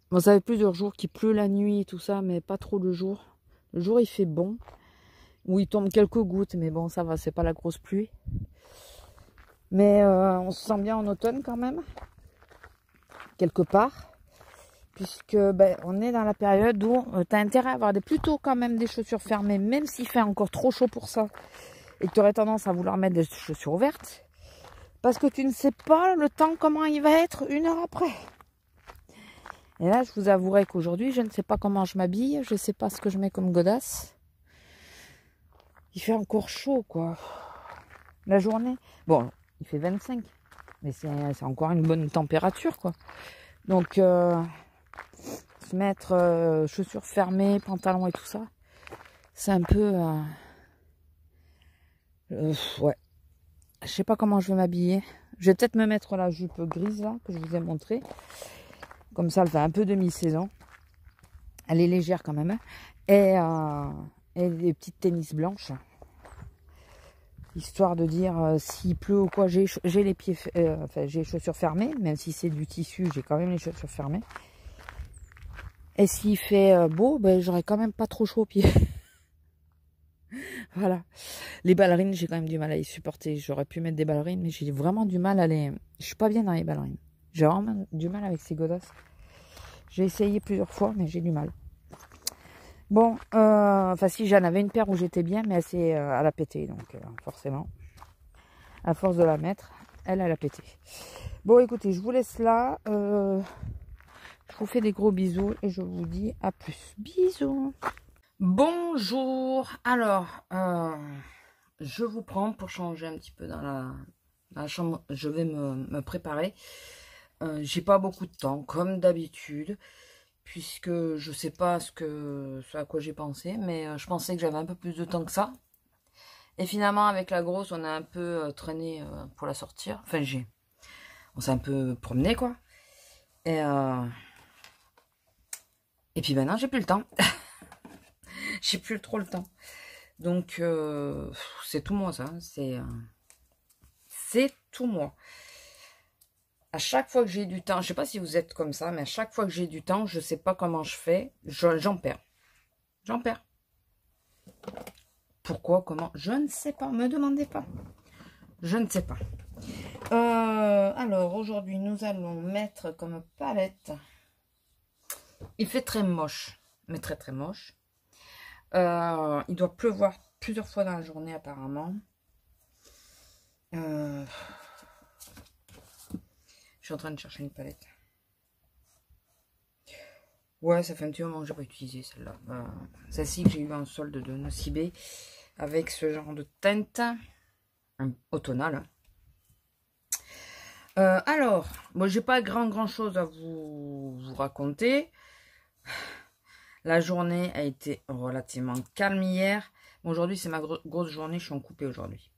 Bon, ça fait plusieurs jours qu'il pleut la nuit et tout ça, mais pas trop le jour. Le jour, il fait bon. Où il tombe quelques gouttes, mais bon, ça va, c'est pas la grosse pluie. Mais on se sent bien en automne quand même. Quelque part. Puisque on est dans la période où tu as intérêt à avoir plutôt quand même des chaussures fermées, même s'il fait encore trop chaud pour ça. Et que tu aurais tendance à vouloir mettre des chaussures ouvertes. Parce que tu ne sais pas le temps comment il va être 1 heure après. Et là, je vous avouerai qu'aujourd'hui, je ne sais pas comment je m'habille. Je ne sais pas ce que je mets comme godasse. Il fait encore chaud, quoi. La journée. Bon, il fait 25. Mais c'est encore une bonne température, quoi. Donc, se mettre chaussures fermées, pantalons et tout ça, c'est un peu... ouais. Je sais pas comment je vais m'habiller. Je vais peut-être me mettre la jupe grise là que je vous ai montré. Comme ça, elle fait un peu demi-saison. Elle est légère quand même. Et des petites tennis blanches. Histoire de dire s'il pleut ou quoi, j'ai les pieds, enfin j'ai les chaussures fermées. Même si c'est du tissu, j'ai quand même les chaussures fermées. Et s'il fait beau, j'aurai quand même pas trop chaud aux pieds. Voilà. Les ballerines, j'ai quand même du mal à les supporter. J'aurais pu mettre des ballerines, mais j'ai vraiment du mal à les... Je suis pas bien dans les ballerines. J'ai vraiment du mal avec ces godasses. J'ai essayé plusieurs fois, mais j'ai du mal. Bon, enfin si, j'en avais une paire où j'étais bien, mais elle a pété. Donc forcément, à force de la mettre, elle a pété. Bon, écoutez, je vous laisse là. Je vous fais des gros bisous et je vous dis à plus. Bisous. Bonjour. Alors, je vous prends pour changer un petit peu dans la chambre. Je vais me préparer. J'ai pas beaucoup de temps, comme d'habitude, puisque je sais pas ce à quoi j'ai pensé, mais je pensais que j'avais un peu plus de temps que ça. Et finalement, avec la grosse, on a un peu traîné pour la sortir. Enfin, on s'est un peu promené, quoi. Et puis maintenant, j'ai plus le temps. J'ai plus trop le temps. Donc, c'est tout moi, ça. C'est tout moi. À chaque fois que j'ai du temps, je sais pas si vous êtes comme ça, mais à chaque fois que j'ai du temps, je sais pas comment je fais. J'en perds. J'en perds. Pourquoi, comment? Je ne sais pas. Me demandez pas. Je ne sais pas. Alors, aujourd'hui, nous allons mettre comme palette. Il fait très moche, mais très très moche. Il doit pleuvoir plusieurs fois dans la journée, apparemment. Je suis en train de chercher une palette. Ouais, ça fait un petit moment que j'ai pas utilisé celle-là. Celle-ci que j'ai eu en solde de Nocibé avec ce genre de teinte automnale. Alors, moi j'ai pas grand chose à vous raconter. La journée a été relativement calme hier. Aujourd'hui c'est ma grosse journée, je suis en coupé aujourd'hui.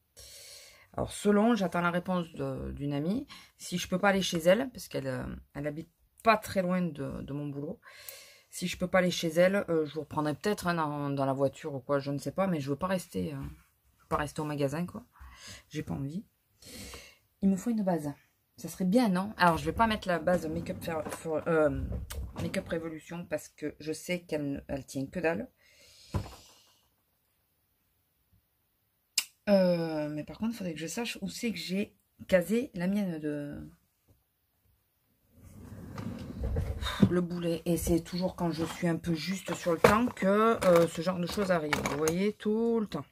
Alors selon, j'attends la réponse d'une amie. Si je peux pas aller chez elle, parce qu'elle habite pas très loin de mon boulot. Si je peux pas aller chez elle, je vous reprendrai peut-être dans la voiture ou quoi, je ne sais pas, mais je veux pas rester au magasin, quoi. J'ai pas envie. Il me faut une base. Ça serait bien, non? Alors, je vais pas mettre la base Make-up Revolution parce que je sais qu'elle tient que dalle. Mais par contre, il faudrait que je sache où c'est que j'ai casé la mienne le boulet. Et c'est toujours quand je suis un peu juste sur le temps que ce genre de choses arrive. Vous voyez, tout le temps.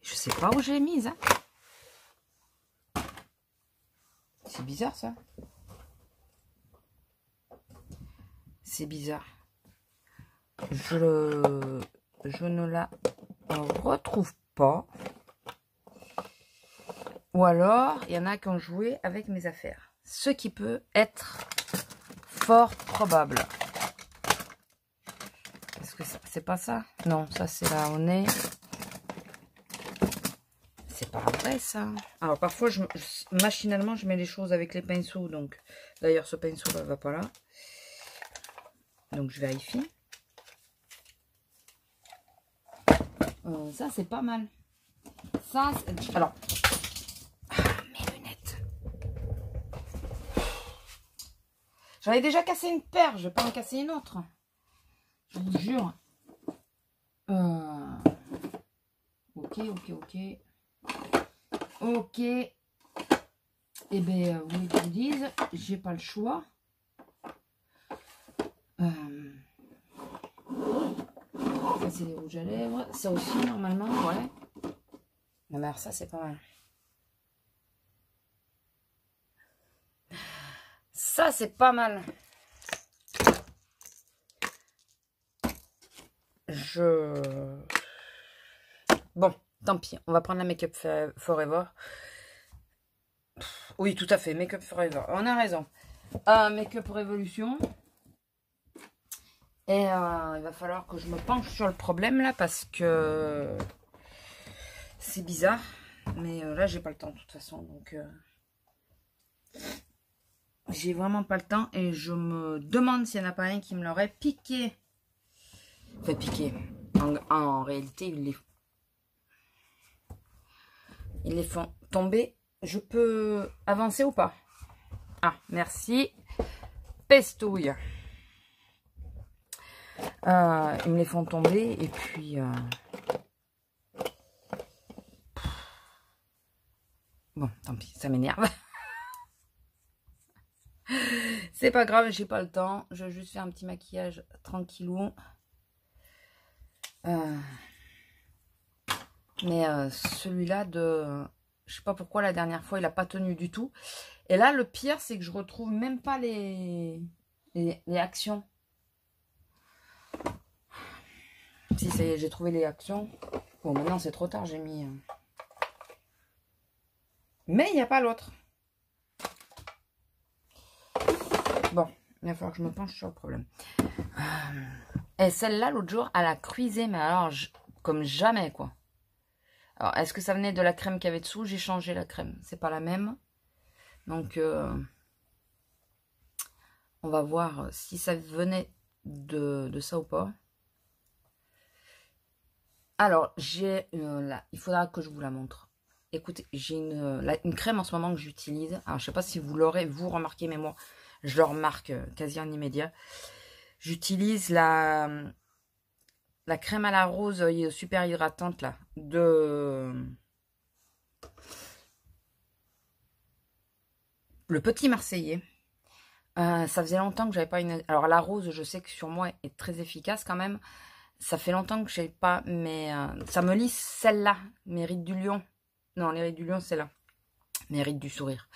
Je sais pas où j'ai mise. Hein. C'est bizarre, ça. C'est bizarre. Je ne la retrouve pas. Ou alors, il y en a qui ont joué avec mes affaires. Ce qui peut être fort probable. Est-ce que c'est pas ça? Non, ça c'est là on est. C'est pas vrai ça. Alors parfois, machinalement, je mets les choses avec les pinceaux. Donc, d'ailleurs, ce pinceau là va pas là. Donc, je vérifie. Ça, c'est pas mal. Ça, alors... mes lunettes. J'avais déjà cassé une paire. Je vais pas en casser une autre. Je vous jure. Ok. Ok. Eh bien, vous voulez que je vous dise, j'ai pas le choix. Ça, c'est les rouges à lèvres. Ça aussi, normalement, ouais. Non, mais alors ça, c'est pas mal. Ça, c'est pas mal. Bon, tant pis. On va prendre la Make Up Forever. Oui, tout à fait. Make Up Forever. On a raison. Make Up Revolution. Et il va falloir que je me penche sur le problème là parce que c'est bizarre. Mais là, j'ai pas le temps de toute façon. Donc, j'ai vraiment pas le temps. Et je me demande s'il n'y en a pas un qui me l'aurait piqué. Enfin, piqué. En réalité, ils les font tomber. Je peux avancer ou pas? Ah, merci. Pestouille. Ils me les font tomber et puis... Bon, tant pis, ça m'énerve. C'est pas grave, j'ai pas le temps. Je vais juste faire un petit maquillage tranquillou. Mais celui-là de... Je sais pas pourquoi la dernière fois, il n'a pas tenu du tout. Et là, le pire, c'est que je retrouve même pas les actions. Si, ça y est, j'ai trouvé les actions. Bon, maintenant, c'est trop tard, j'ai mis... Mais il n'y a pas l'autre. Bon, il va falloir que je me penche sur le problème. Et celle-là, l'autre jour, elle a cuisé, mais alors, comme jamais, quoi. Alors, est-ce que ça venait de la crème qu'il y avait dessous? J'ai changé la crème. C'est pas la même. Donc, on va voir si ça venait de ça ou pas. Alors, j'ai là, il faudra que je vous la montre. Écoutez, j'ai une crème en ce moment que j'utilise. Alors, je sais pas si vous l'aurez, vous remarqué, mais moi, je le remarque quasi en immédiat. J'utilise la crème à la rose super hydratante, là, le Petit Marseillais. Ça faisait longtemps que j'avais pas une... Alors, la rose, je sais que sur moi, est très efficace quand même. Ça fait longtemps que je n'ai pas, mais ça me lisse celle-là, mes rides du lion. Non, les rides du lion, c'est là. Mes rides du sourire.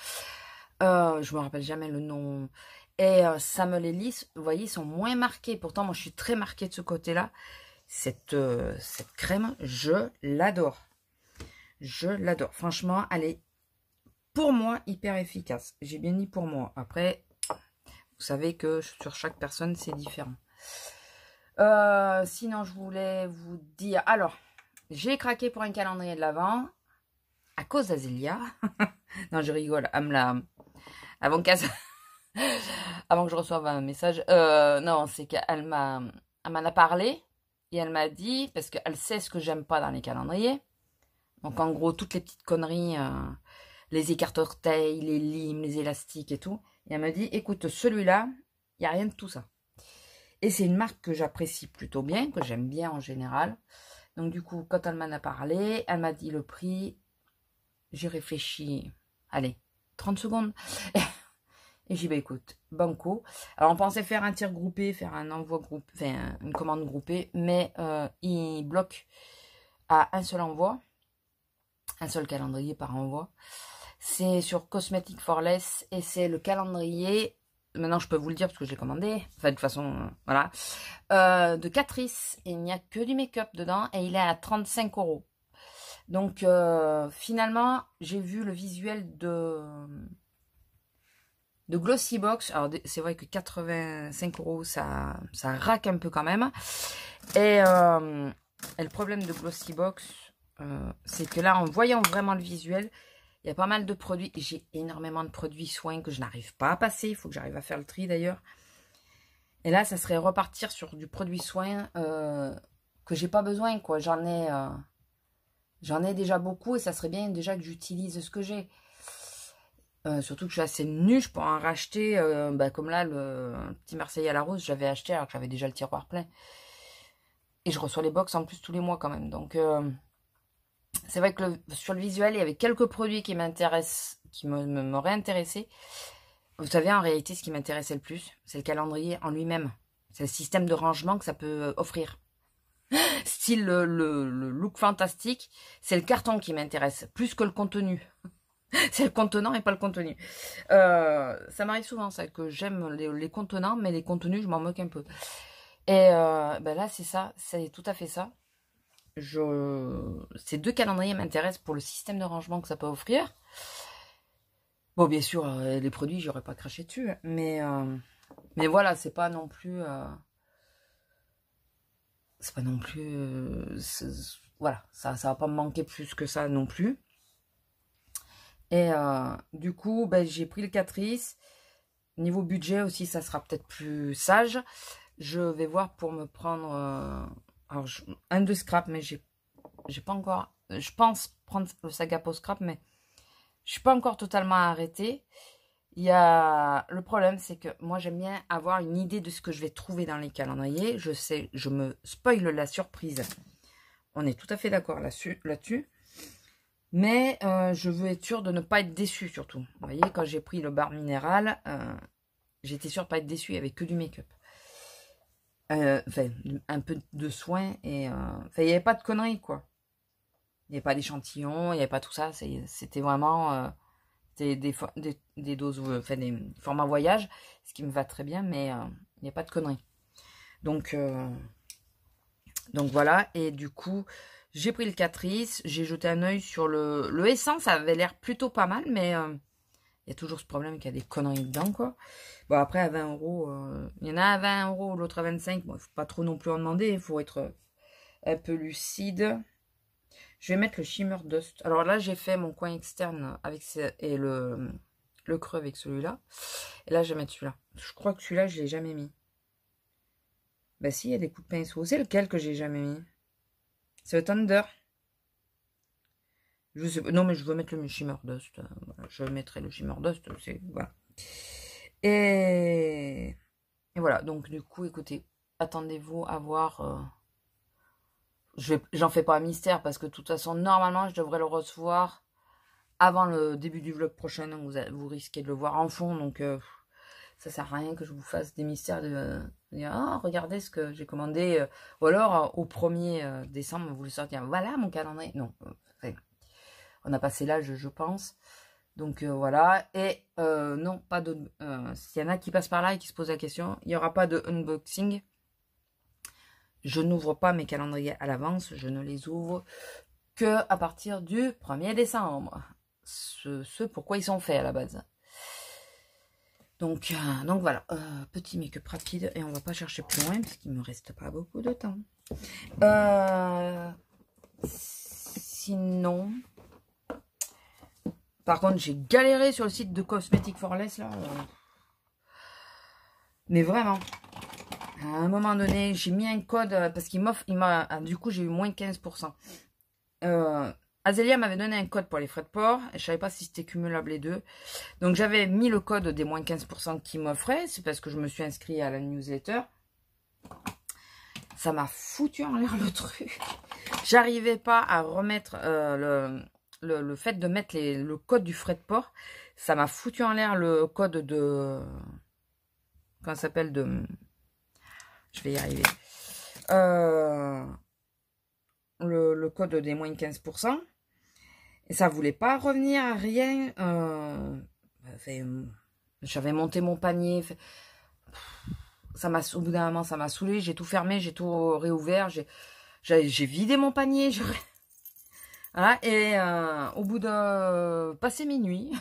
Je me rappelle jamais le nom. Et ça me les lisse. Vous voyez, ils sont moins marqués. Pourtant, moi, je suis très marquée de ce côté-là. Cette crème, je l'adore. Je l'adore. Franchement, elle est, pour moi, hyper efficace. J'ai bien dit pour moi. Après, vous savez que sur chaque personne, c'est différent. Sinon, je voulais vous dire... Alors, j'ai craqué pour un calendrier de l'Avent à cause d'Azélia. Non, je rigole. Avant avant que je reçoive un message. Non, c'est qu'elle m'en a parlé. Et elle m'a dit, parce qu'elle sait ce que j'aime pas dans les calendriers. Donc, en gros, toutes les petites conneries, les écarts-orteils, les limes, les élastiques et tout. Et elle m'a dit, écoute, celui-là, il n'y a rien de tout ça. Et c'est une marque que j'apprécie plutôt bien, que j'aime bien en général. Donc du coup, quand elle m'en a parlé, elle m'a dit le prix. J'ai réfléchi, allez, 30 secondes. Et j'ai dit, bah écoute, banco. Alors on pensait faire un tir groupé, faire un envoi groupé, enfin une commande groupée, mais il bloque à un seul envoi, un seul calendrier par envoi. C'est sur Cosmetic for Less et c'est le calendrier... Maintenant, je peux vous le dire parce que j'ai commandé. Enfin, de toute façon, voilà. De Catrice. Et il n'y a que du make-up dedans. Et il est à 35 €. Donc, finalement, j'ai vu le visuel de Glossybox. Alors, c'est vrai que 85 €, ça raque un peu quand même. Et le problème de Glossybox, c'est que là, en voyant vraiment le visuel... Il y a pas mal de produits. J'ai énormément de produits soins que je n'arrive pas à passer. Il faut que j'arrive à faire le tri d'ailleurs. Et là, ça serait repartir sur du produit soin que j'ai pas besoin, quoi. J'en ai déjà beaucoup et ça serait bien déjà que j'utilise ce que j'ai. Surtout que je suis assez nulle pour en racheter. Comme là, le Petit Marseillais à la rose, j'avais acheté alors que j'avais déjà le tiroir plein. Et je reçois les box en plus tous les mois quand même. Donc... c'est vrai que sur le visuel, il y avait quelques produits qui m'intéressent, qui m'auraient intéressé. Vous savez, en réalité, ce qui m'intéressait le plus, c'est le calendrier en lui-même. C'est le système de rangement que ça peut offrir. Style le look fantastique, c'est le carton qui m'intéresse, plus que le contenu. C'est le contenant et pas le contenu. Ça m'arrive souvent, ça, que j'aime les contenants, mais les contenus, je m'en moque un peu. Et là, c'est ça, c'est tout à fait ça. Ces deux calendriers m'intéressent pour le système de rangement que ça peut offrir. Bon, bien sûr, les produits, j'aurais pas craché dessus. Mais voilà, c'est pas non plus... c'est pas non plus... voilà, ça va pas me manquer plus que ça non plus. Et du coup, j'ai pris le Catrice. Niveau budget aussi, ça sera peut-être plus sage. Je vais voir pour me prendre... alors, un de scrap, mais j'ai pas encore... Je pense prendre le Sagapo scrap, mais je suis pas encore totalement arrêtée. Il y a... Le problème, c'est que moi, j'aime bien avoir une idée de ce que je vais trouver dans les calendriers. Je sais, je me spoil la surprise. On est tout à fait d'accord là-dessus. Mais je veux être sûre de ne pas être déçue, surtout. Vous voyez, quand j'ai pris le bar minéral, j'étais sûre de ne pas être déçue. Il n'y avait que du make-up. Enfin, un peu de soin et... Enfin, il n'y avait pas de conneries, quoi. Il n'y avait pas d'échantillon, il n'y avait pas tout ça. C'était vraiment des doses, enfin des formats voyage, ce qui me va très bien, mais il n'y a pas de conneries. Donc voilà, et du coup, j'ai pris le Catrice, j'ai jeté un œil sur le essence, ça avait l'air plutôt pas mal, mais il y a toujours ce problème qu'il y a des conneries dedans, quoi. Bon, après, à 20 euros, il y en a à 20 euros, l'autre à 25. Bon, il faut pas trop non plus en demander, il faut être un peu lucide. Je vais mettre le Shimmer Dust. Alors là, j'ai fait mon coin externe avec et le creux avec celui-là. Et là, je vais mettre celui-là. Je crois que celui-là, je l'ai jamais mis. Bah si, il y a des coups de pinceau. C'est lequel que j'ai jamais mis? C'est le Thunder. Je sais pas. Non, mais je veux mettre le Shimmer Dust. Voilà, je mettrai le Shimmer Dust. Voilà. Et voilà. Donc, du coup, écoutez, attendez-vous à voir... J'en fais pas un mystère parce que de toute façon, normalement, je devrais le recevoir avant le début du vlog prochain. Donc vous risquez de le voir en fond. Donc, ça sert à rien que je vous fasse des mystères de dire, ah, regardez ce que j'ai commandé. Ou alors, au 1er décembre, vous le sortez. Voilà mon calendrier. Non, on a passé l'âge, je pense. Donc, voilà. Et non, pas de... S'il y en a qui passent par là et qui se posent la question, il n'y aura pas de unboxing. Je n'ouvre pas mes calendriers à l'avance, je ne les ouvre que à partir du 1er décembre. Ce pourquoi ils sont faits à la base. Donc voilà, petit make-up rapide et on va pas chercher plus loin parce qu'il me reste pas beaucoup de temps. Sinon, par contre, j'ai galéré sur le site de Cosmetic for Less là. Mais vraiment. À un moment donné, j'ai mis un code parce qu'il m'a, du coup, j'ai eu moins 15%. Azélia m'avait donné un code pour les frais de port. Et je savais pas si c'était cumulable les deux. Donc, j'avais mis le code des moins 15% qu'il m'offrait. C'est parce que je me suis inscrit à la newsletter. Ça m'a foutu en l'air le truc. J'arrivais pas à remettre le fait de mettre le code du frais de port. Ça m'a foutu en l'air le code de... Comment ça s'appelle de... Je vais y arriver. Le code des moins 15%. Et ça voulait pas revenir à rien. J'avais monté mon panier. Au bout d'un moment, ça m'a saoulé. J'ai tout fermé, j'ai tout réouvert. J'ai vidé mon panier. Voilà. Et au bout de... Passé minuit,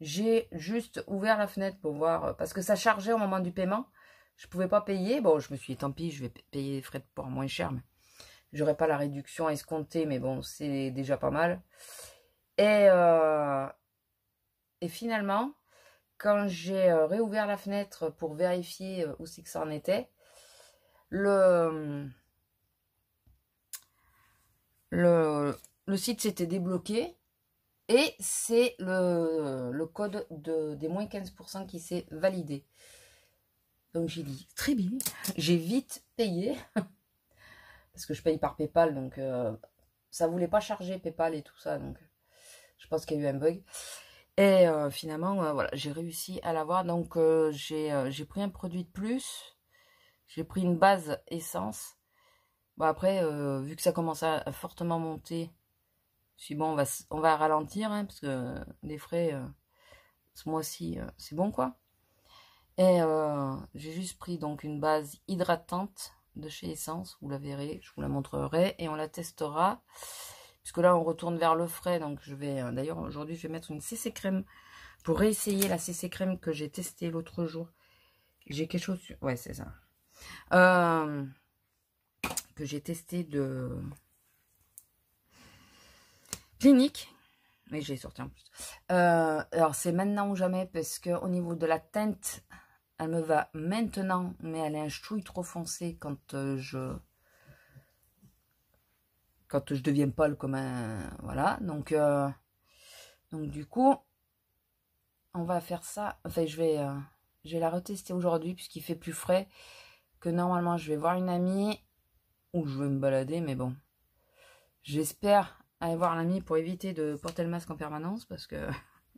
j'ai juste ouvert la fenêtre pour voir. Parce que ça chargeait au moment du paiement. Je pouvais pas payer. Bon, je me suis dit, tant pis, je vais payer les frais de port moins cher. Mais j'aurais pas la réduction escomptée, mais bon, c'est déjà pas mal. Et finalement, quand j'ai réouvert la fenêtre pour vérifier où c'est que ça en était, le site s'était débloqué. Et c'est le code des moins 15% qui s'est validé. Donc j'ai dit, très bien, j'ai vite payé, parce que je paye par Paypal, donc ça voulait pas charger Paypal et tout ça, donc je pense qu'il y a eu un bug. Et finalement, voilà, j'ai réussi à l'avoir, donc j'ai pris un produit de plus, j'ai pris une base essence. Bon après, vu que ça commence à fortement monter, je suis bon, on va ralentir, hein, parce que les frais, ce mois-ci, c'est bon quoi. Et j'ai juste pris donc une base hydratante de chez Essence, vous la verrez, je vous la montrerai et on la testera. Puisque là on retourne vers le frais, donc je vais, d'ailleurs aujourd'hui je vais mettre une CC crème pour réessayer la CC crème que j'ai testée l'autre jour. J'ai quelque chose, ouais c'est ça, que j'ai testé de Clinique. Mais j'ai sorti en plus. Alors c'est maintenant ou jamais parce que au niveau de la teinte, elle me va maintenant, mais elle est un chouille trop foncé quand je deviens pâle comme un... Voilà, donc du coup, on va faire ça. Enfin, je vais la retester aujourd'hui puisqu'il fait plus frais que normalement. Je vais voir une amie ou je vais me balader, mais bon. J'espère aller voir l'amie pour éviter de porter le masque en permanence parce que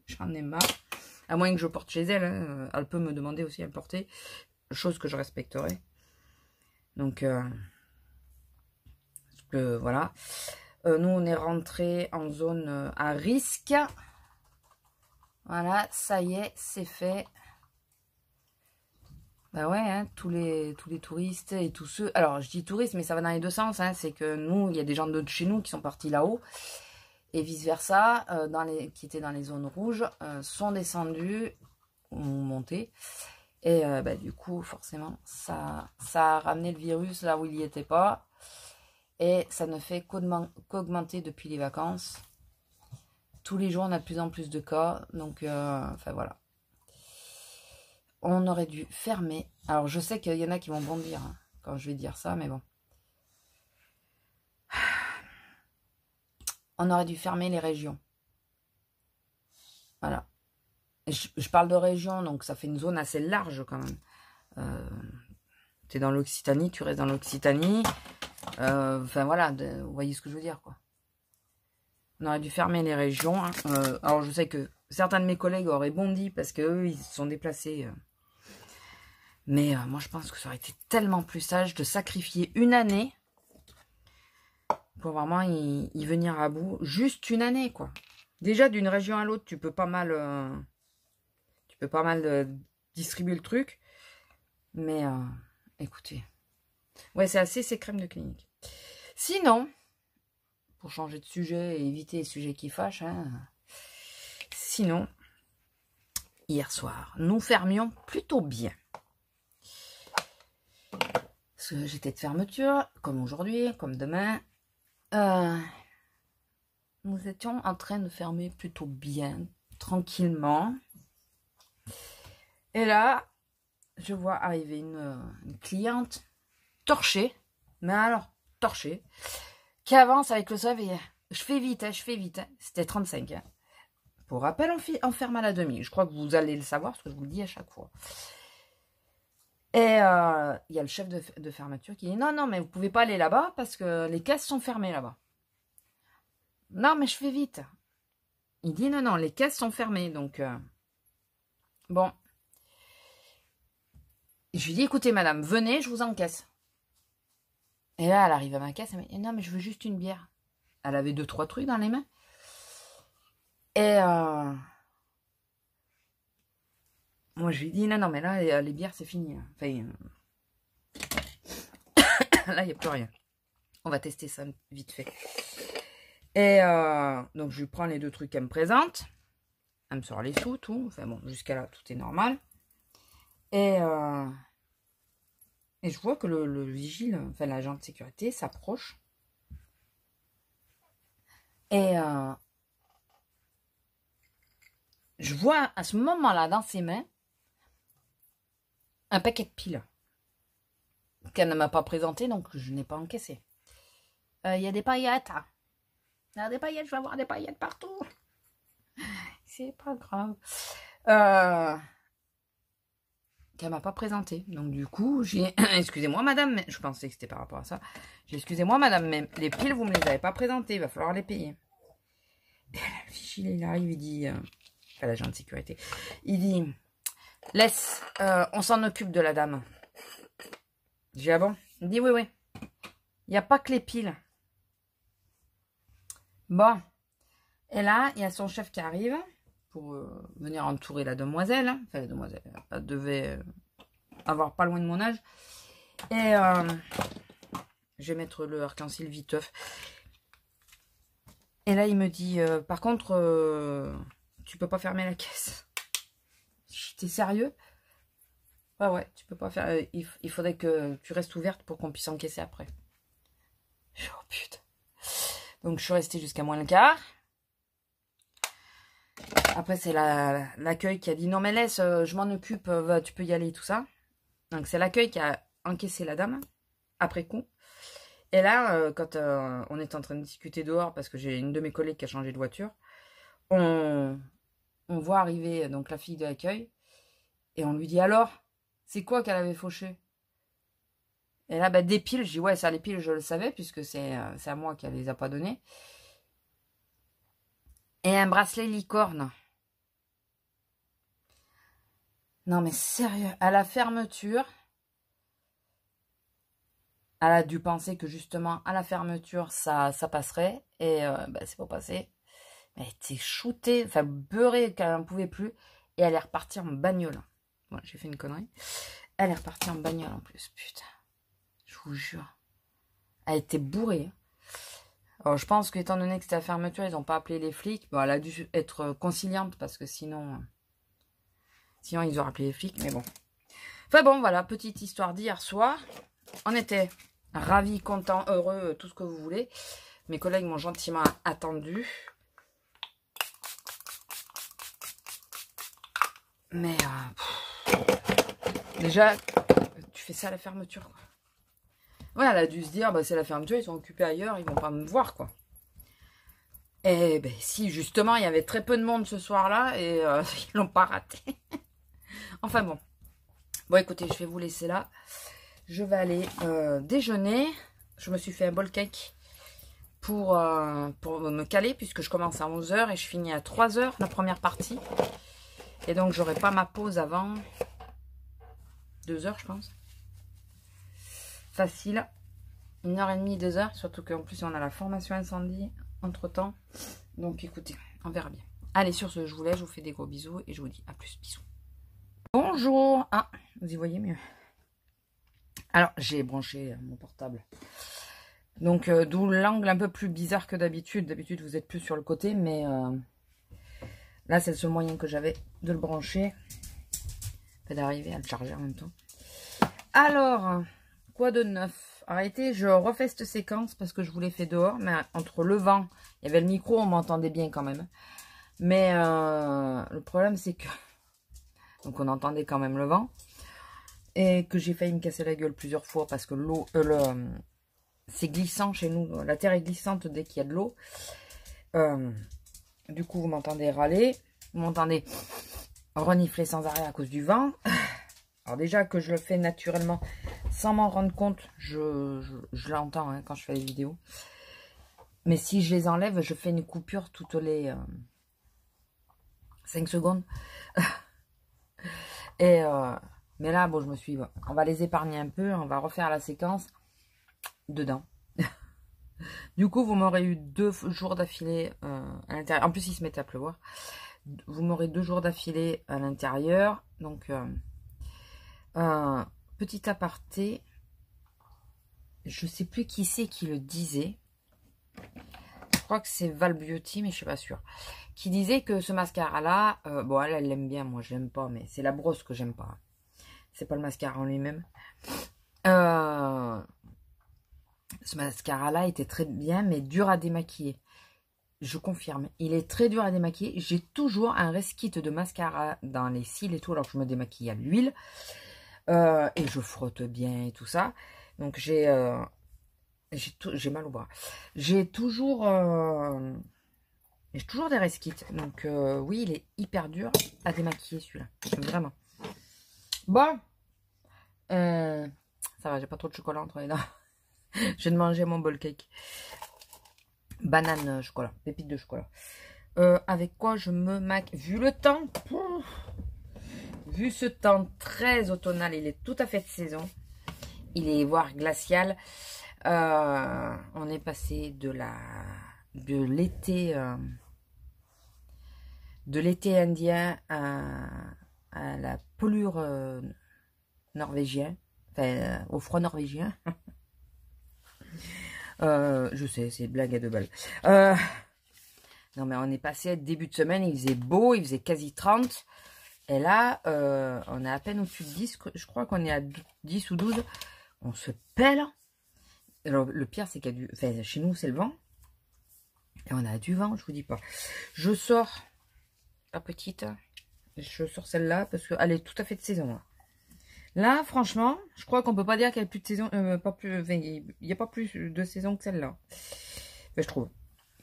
j'en ai marre. À moins que je porte chez elle, hein. Elle peut me demander aussi à le porter, chose que je respecterai. Donc, voilà. Nous, on est rentré en zone à risque. Voilà, ça y est, c'est fait. Bah ouais, hein, tous les touristes et tous ceux... Alors, je dis touristes, mais ça va dans les deux sens. Hein, c'est que nous, il y a des gens de chez nous qui sont partis là-haut. Et vice-versa, qui étaient dans les zones rouges, sont descendus ou montés. Et bah, du coup, forcément, ça a ramené le virus là où il n'y était pas. Et ça ne fait qu'augmenter depuis les vacances. Tous les jours, on a de plus en plus de cas. Donc, enfin voilà. On aurait dû fermer. Alors, je sais qu'il y en a qui vont bondir hein, quand je vais dire ça, mais bon. On aurait dû fermer les régions. Voilà. Je parle de région, donc ça fait une zone assez large quand même. Tu es dans l'Occitanie, tu restes dans l'Occitanie. Enfin voilà, vous voyez ce que je veux dire, quoi. On aurait dû fermer les régions. Hein. Alors je sais que certains de mes collègues auraient bondi parce qu'eux, ils se sont déplacés. Mais moi, je pense que ça aurait été tellement plus sage de sacrifier une année pour vraiment y venir à bout. Juste une année, quoi. Déjà, d'une région à l'autre, tu peux pas mal distribuer le truc. Mais, écoutez. Ouais, c'est assez ces crèmes de clinique. Sinon, pour changer de sujet et éviter les sujets qui fâchent, hein, sinon, hier soir, nous fermions plutôt bien. Parce que j'étais de fermeture, comme aujourd'hui, comme demain. Nous étions en train de fermer plutôt bien, tranquillement. Et là, je vois arriver une cliente torchée, mais alors torchée, qui avance avec le soleil. Je fais vite, hein, je fais vite. Hein. C'était 35. Hein. Pour rappel, on ferme à la demi. Je crois que vous allez le savoir, parce que je vous le dis à chaque fois. Et il y a le chef de fermeture qui dit non, non, mais vous pouvez pas aller là-bas parce que les caisses sont fermées là-bas. Non, mais je fais vite. Il dit non, non, les caisses sont fermées. Donc, bon. Je lui dis écoutez, madame, venez, je vous encaisse. Et là, elle arrive à ma caisse, elle me dit non, mais je veux juste une bière. Elle avait 2-3 trucs dans les mains. Et moi, je lui dis non, non, mais là, les bières, c'est fini. Enfin, là, il n'y a plus rien. On va tester ça vite fait. Et donc, je lui prends les 2 trucs qu'elle me présente. Elle me sort les sous, tout. Enfin bon, jusqu'à là, tout est normal. Et je vois que le vigile, enfin l'agent de sécurité, s'approche. Et je vois à ce moment-là, dans ses mains, un paquet de piles. Qu'elle ne m'a pas présenté, donc je n'ai pas encaissé. Il y a des paillettes. Il y a des paillettes, je vais avoir des paillettes partout. C'est pas grave. Qu'elle m'a pas présenté. Donc du coup, j'ai excusez-moi madame, mais je pensais que c'était par rapport à ça. J'ai excusez-moi madame, mais les piles, vous me les avez pas présentées, il va falloir les payer. Et le vigile, il arrive, il dit, enfin l'agent de sécurité, il dit, laisse, on s'en occupe de la dame. J'ai ah bon? Il dit oui, oui. Il n'y a pas que les piles. Bon. Et là, il y a son chef qui arrive pour venir entourer la demoiselle. Enfin, la demoiselle, elle devait avoir pas loin de mon âge. Et je vais mettre le arc-en-ciel viteuf. Et là, il me dit, par contre, tu peux pas fermer la caisse. T'es sérieux? Ah ouais, tu peux pas faire. Il faudrait que tu restes ouverte pour qu'on puisse encaisser après. Oh putain. Donc je suis restée jusqu'à moins le quart. Après c'est l'accueil qui a dit non mais laisse, je m'en occupe, tu peux y aller tout ça. Donc c'est l'accueil qui a encaissé la dame après coup. Et là quand on est en train de discuter dehors parce que j'ai une de mes collègues qui a changé de voiture, on voit arriver donc la fille de l'accueil et on lui dit alors c'est quoi qu'elle avait fauché? Et là, bah, des piles, je dis ouais, ça les piles, je le savais, puisque c'est à moi qui les a pas données. Et un bracelet licorne. Non mais sérieux, à la fermeture, Elle a dû penser que justement à la fermeture ça passerait et bah, c'est pas passé. Elle était shootée, enfin beurrée qu'elle n'en pouvait plus et elle est repartie en bagnole. Bon, j'ai fait une connerie. Elle est repartie en bagnole en plus, putain. Je vous jure. Elle était bourrée. Alors, je pense qu'étant donné que c'était la fermeture, ils n'ont pas appelé les flics. Bon, elle a dû être conciliante parce que sinon ils auraient appelé les flics, mais bon. Enfin bon, voilà, petite histoire d'hier soir. On était ravis, contents, heureux, tout ce que vous voulez. Mes collègues m'ont gentiment attendu. Mais déjà, tu fais ça à la fermeture, quoi. Ouais, elle a dû se dire, bah, c'est la fermeture, ils sont occupés ailleurs, ils vont pas me voir, quoi. Et ben si, justement, il y avait très peu de monde ce soir-là et ils l'ont pas raté. Enfin bon. Bon, écoutez, je vais vous laisser là. Je vais aller déjeuner. Je me suis fait un bol cake pour me caler puisque je commence à 11 h et je finis à 3 h la première partie. Et donc, j'aurai pas ma pause avant 2 h, je pense. Facile. 1h30, 2 h. Surtout qu'en plus, on a la formation incendie entre-temps. Donc, écoutez, on verra bien. Allez, sur ce, je vous laisse. Je vous fais des gros bisous et je vous dis à plus. Bisous. Bonjour. Ah, vous y voyez mieux. Alors, j'ai branché mon portable. Donc, d'où l'angle un peu plus bizarre que d'habitude. D'habitude, vous êtes plus sur le côté, mais là, c'est le seul moyen que j'avais de le brancher. D'arriver à le charger en même temps. Alors, quoi de neuf? En réalité, je refais cette séquence parce que je vous l'ai fait dehors, mais entre le vent, il y avait le micro, on m'entendait bien quand même. Mais le problème, c'est que... Donc, on entendait quand même le vent. Et que j'ai failli me casser la gueule plusieurs fois parce que l'eau... c'est glissant chez nous. La terre est glissante dès qu'il y a de l'eau. Du coup, vous m'entendez râler. Vous m'entendez renifler sans arrêt à cause du vent. Alors déjà que je le fais naturellement sans m'en rendre compte, je l'entends hein, quand je fais les vidéos. Mais si je les enlève, je fais une coupure toutes les 5 secondes. Et mais là, bon, je me suis... On va les épargner un peu. On va refaire la séquence dedans. Du coup, vous m'aurez eu 2 jours d'affilée à l'intérieur. En plus, il se mettait à pleuvoir. Vous m'aurez 2 jours d'affilée à l'intérieur. Donc, petit aparté. Je sais plus qui c'est qui le disait. Je crois que c'est Val Beauty, mais je suis pas sûre. Qui disait que ce mascara-là, bon, elle l'aime bien, moi je l'aime pas, mais c'est la brosse que j'aime pas. C'est pas le mascara en lui-même. Ce mascara-là était très bien, mais dur à démaquiller. Je confirme, il est très dur à démaquiller. J'ai toujours un resquit de mascara dans les cils et tout, alors que je me démaquille à l'huile. Et je frotte bien et tout ça. Donc j'ai mal au bras. J'ai toujours des resquits. Donc oui, il est hyper dur à démaquiller celui-là. Vraiment. Bon. Ça va, j'ai pas trop de chocolat entre les dents. Je viens de manger mon bol cake. Banane chocolat, pépite de chocolat. Avec quoi je me maquille? Vu le temps, vu ce temps très automnal, il est tout à fait de saison. Il est voire glacial. On est passé de l'été indien à la polure norvégien, enfin au froid norvégien. Je sais, c'est blague à 2 balles. Non mais on est passé début de semaine, il faisait beau, il faisait quasi 30. Et là, on est à peine au-dessus de 10. Je crois qu'on est à 10 ou 12. On se pèle. Alors, le pire, c'est qu'il y a du... Enfin, chez nous, c'est le vent. Et on a du vent, je vous dis pas. Je sors la petite. Je sors celle-là parce qu'elle est tout à fait de saison. Là, franchement, je crois qu'on peut pas dire qu'elle est plus de saison. Pas plus, enfin, il n'y a pas plus de saison que celle-là. Enfin, je trouve.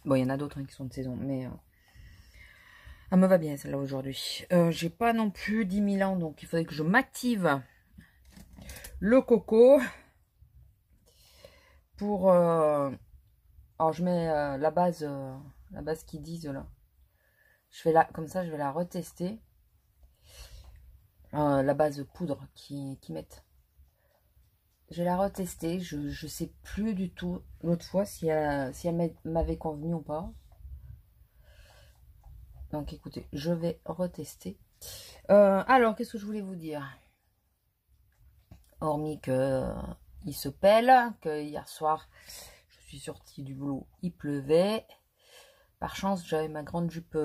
Bon, il y en a d'autres hein, qui sont de saison, mais... elle me va bien celle-là aujourd'hui. J'ai pas non plus 10 000 ans, donc il faudrait que je m'active le coco. Pour... alors je mets la base qu'ils disent là. Je fais là, comme ça je vais la retester. La base poudre qui mettent. Je vais la retester. Je sais plus du tout l'autre fois si elle m'avait convenu ou pas. Donc écoutez, je vais retester. Alors, qu'est-ce que je voulais vous dire? Hormis que il se pèle, que hier soir, je suis sortie du boulot, il pleuvait. Par chance, j'avais ma grande jupe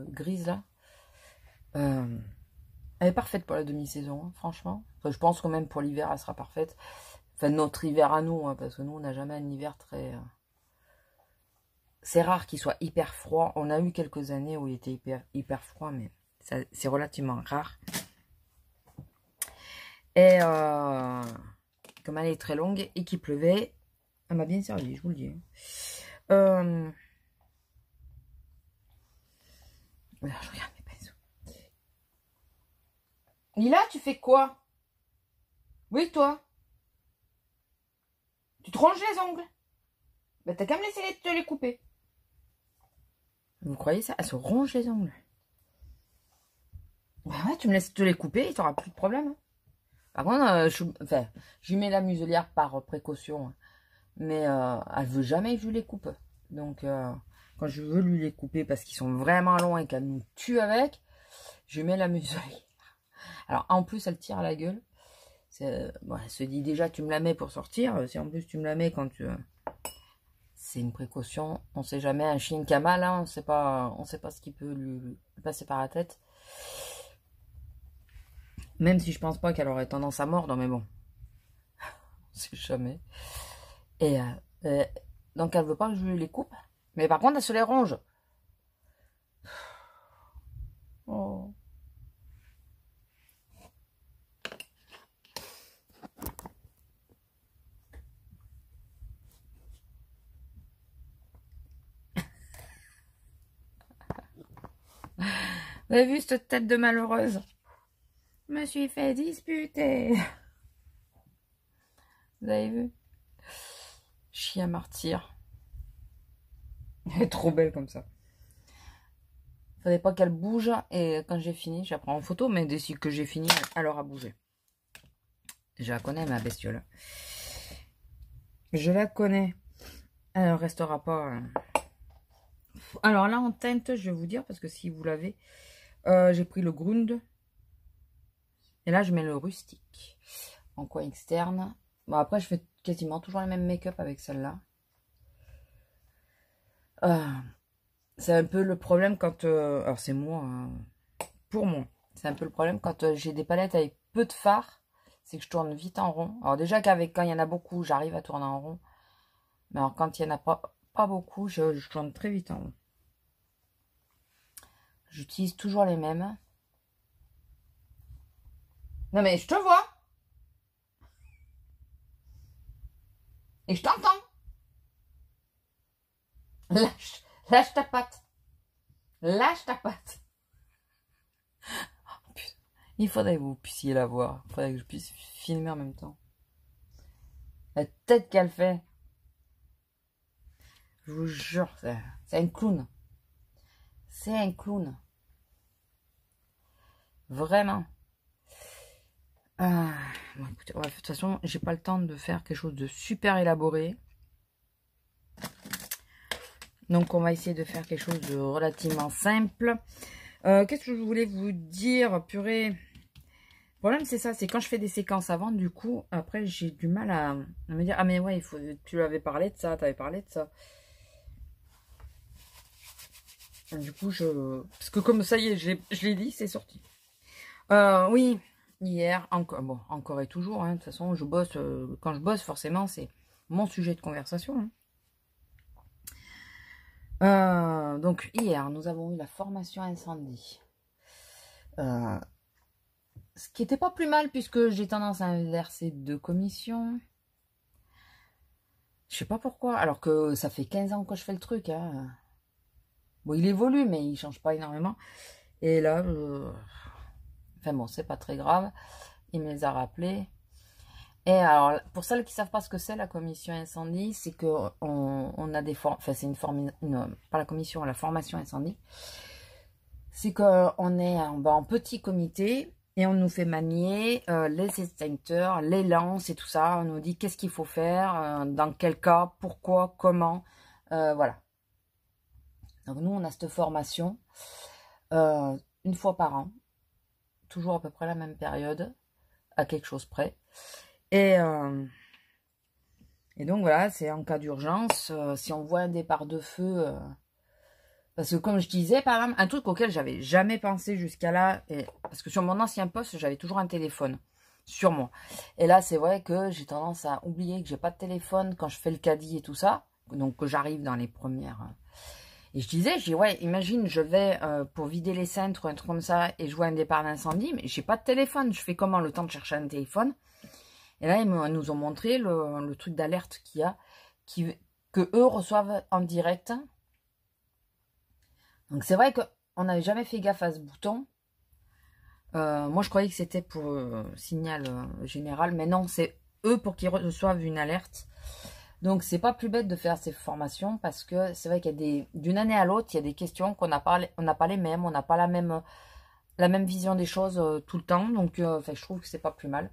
grise là. Elle est parfaite pour la demi-saison, hein, franchement. Enfin, je pense que même pour l'hiver, elle sera parfaite. Enfin, notre hiver à nous, hein, parce que nous, on n'a jamais un hiver très... C'est rare qu'il soit hyper froid. On a eu quelques années où il était hyper froid, mais c'est relativement rare. Et comme elle est très longue et qu'il pleuvait, elle m'a bien servi, je vous le dis. Je regarde mes pinceaux. Lila, tu fais quoi? Oui, toi? Tu te ronges les ongles? Ben, t'as qu'à me laisser te les couper. Vous croyez ça? Elle se ronge les ongles. Ben ouais, tu me laisses te les couper, il t'aura plus de problème. Hein. Par contre, je lui mets la muselière par précaution. Hein. Mais elle veut jamais que je les coupe. Donc, quand je veux lui les couper parce qu'ils sont vraiment longs et qu'elle nous tue avec, je lui mets la muselière. Alors, en plus, elle tire à la gueule. Bon, elle se dit déjà, tu me la mets pour sortir. Si en plus, tu me la mets quand tu... C'est une précaution. On sait jamais. Un chien qui a mal, hein, on sait pas ce qui peut lui passer par la tête. Même si je pense pas qu'elle aurait tendance à mordre, mais bon. On sait jamais. Et donc, elle veut pas que je lui les coupe. Mais par contre, elle se les ronge. Oh. Vous avez vu cette tête de malheureuse? Je me suis fait disputer. Vous avez vu? Chien martyr. Elle est trop belle comme ça. Faudrait pas qu'elle bouge. Et quand j'ai fini, je la prends en photo. Mais d'ici que j'ai fini, elle aura bougé. Je la connais, ma bestiole. Je la connais. Elle ne restera pas... Alors là, en teinte, je vais vous dire, parce que si vous l'avez, j'ai pris le Grund. Et là, je mets le rustique en coin externe. Bon, après, je fais quasiment toujours le même make-up avec celle-là. C'est un peu le problème quand... alors, c'est moi, hein, pour moi. C'est un peu le problème quand j'ai des palettes avec peu de fard. C'est que je tourne vite en rond. Alors, déjà quand il y en a beaucoup, j'arrive à tourner en rond. Mais alors, quand il n'y en a pas beaucoup, je tourne très vite en rond. J'utilise toujours les mêmes. Non mais je te vois. Et je t'entends. Lâche ta patte. Lâche ta patte. Oh, putain. Il faudrait que vous puissiez la voir. Il faudrait que je puisse filmer en même temps. La tête qu'elle fait. Je vous jure, c'est un clown. C'est un clown. Vraiment. Bon, écoutez, de toute façon, j'ai pas le temps de faire quelque chose de super élaboré. Donc, on va essayer de faire quelque chose de relativement simple. Qu'est-ce que je voulais vous dire, purée? Le problème, c'est ça, c'est quand je fais des séquences avant, du coup, après, j'ai du mal à me dire, ah mais ouais, tu avais parlé de ça, tu avais parlé de ça. Du coup, parce que comme ça y est, je l'ai dit, c'est sorti. Oui, hier, encore et toujours, hein, de toute façon, je bosse, quand je bosse, forcément, c'est mon sujet de conversation. Hein. Donc, hier, nous avons eu la formation incendie. Ce qui n'était pas plus mal, puisque j'ai tendance à inverser 2 commissions. Je sais pas pourquoi, alors que ça fait 15 ans que je fais le truc. Hein. Bon, il évolue, mais il change pas énormément. Et là, enfin bon, c'est pas très grave. Il me les a rappelés. Et alors, pour celles qui savent pas ce que c'est la commission incendie, c'est que on a des enfin c'est pas la commission, la formation incendie. C'est qu'on est en petit comité Et on nous fait manier les extincteurs, les lances et tout ça. On nous dit qu'est-ce qu'il faut faire, dans quel cas, pourquoi, comment. Voilà. Donc nous, on a cette formation une fois par an. Toujours à peu près la même période, à quelque chose près. Et donc voilà, c'est en cas d'urgence, si on voit un départ de feu... parce que comme je disais, par exemple, un truc auquel j'avais jamais pensé jusqu'à là, parce que sur mon ancien poste, j'avais toujours un téléphone sur moi. Et là, c'est vrai que j'ai tendance à oublier que j'ai pas de téléphone quand je fais le caddie et tout ça. Donc que j'arrive dans les premières... Et je dis, ouais, imagine, je vais pour vider les cintres ou un truc comme ça, et je vois un départ d'incendie, mais j'ai pas de téléphone. Je fais comment le temps de chercher un téléphone? Et là, ils nous ont montré le truc d'alerte qu'il y a, que eux reçoivent en direct. Donc c'est vrai qu'on n'avait jamais fait gaffe à ce bouton. Moi, je croyais que c'était pour signal général, mais non, c'est eux pour qu'ils reçoivent une alerte. Donc, c'est pas plus bête de faire ces formations parce que c'est vrai qu'il y a d'une année à l'autre, il y a des questions qu'on n'a pas, on n'a pas les mêmes, on n'a pas la même vision des choses tout le temps. Donc, je trouve que c'est pas plus mal.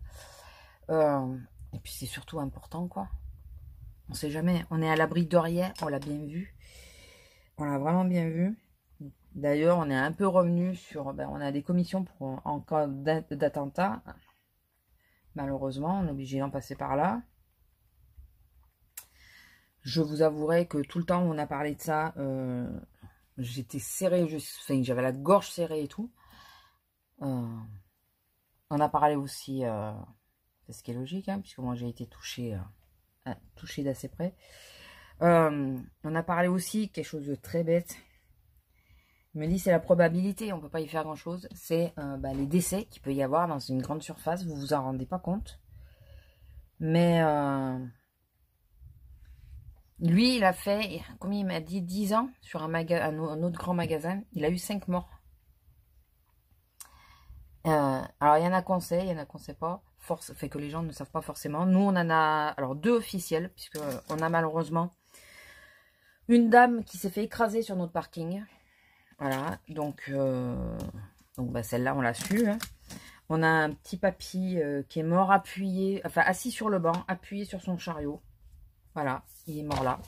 Et puis, c'est surtout important, quoi. On sait jamais, on est à l'abri de rien, on l'a bien vu. On l'a vraiment bien vu. D'ailleurs, on est un peu revenu sur... on a des commissions en cas d'attentat. Malheureusement, on est obligé d'en passer par là. Je vous avouerai que tout le temps où on a parlé de ça, j'étais serrée, j'avais la gorge serrée et tout. On a parlé aussi, c'est ce qui est logique, hein, puisque moi j'ai été touchée d'assez près. On a parlé aussi quelque chose de très bête. Il me dit c'est la probabilité, on peut pas y faire grand chose. C'est les décès qu'il peut y avoir dans une grande surface, vous vous en rendez pas compte. Mais lui, il a fait, combien il m'a dit, 10 ans sur un autre grand magasin. Il a eu 5 morts. Alors, il y en a qu'on sait, il y en a qu'on sait pas. Fait que les gens ne savent pas forcément. Nous, on en a, alors 2 officiels, puisque on a malheureusement une dame qui s'est fait écraser sur notre parking. Voilà, donc celle-là, on l'a su. Hein. On a un petit papy qui est mort appuyé, enfin assis sur le banc, appuyé sur son chariot. Voilà, il est mort là.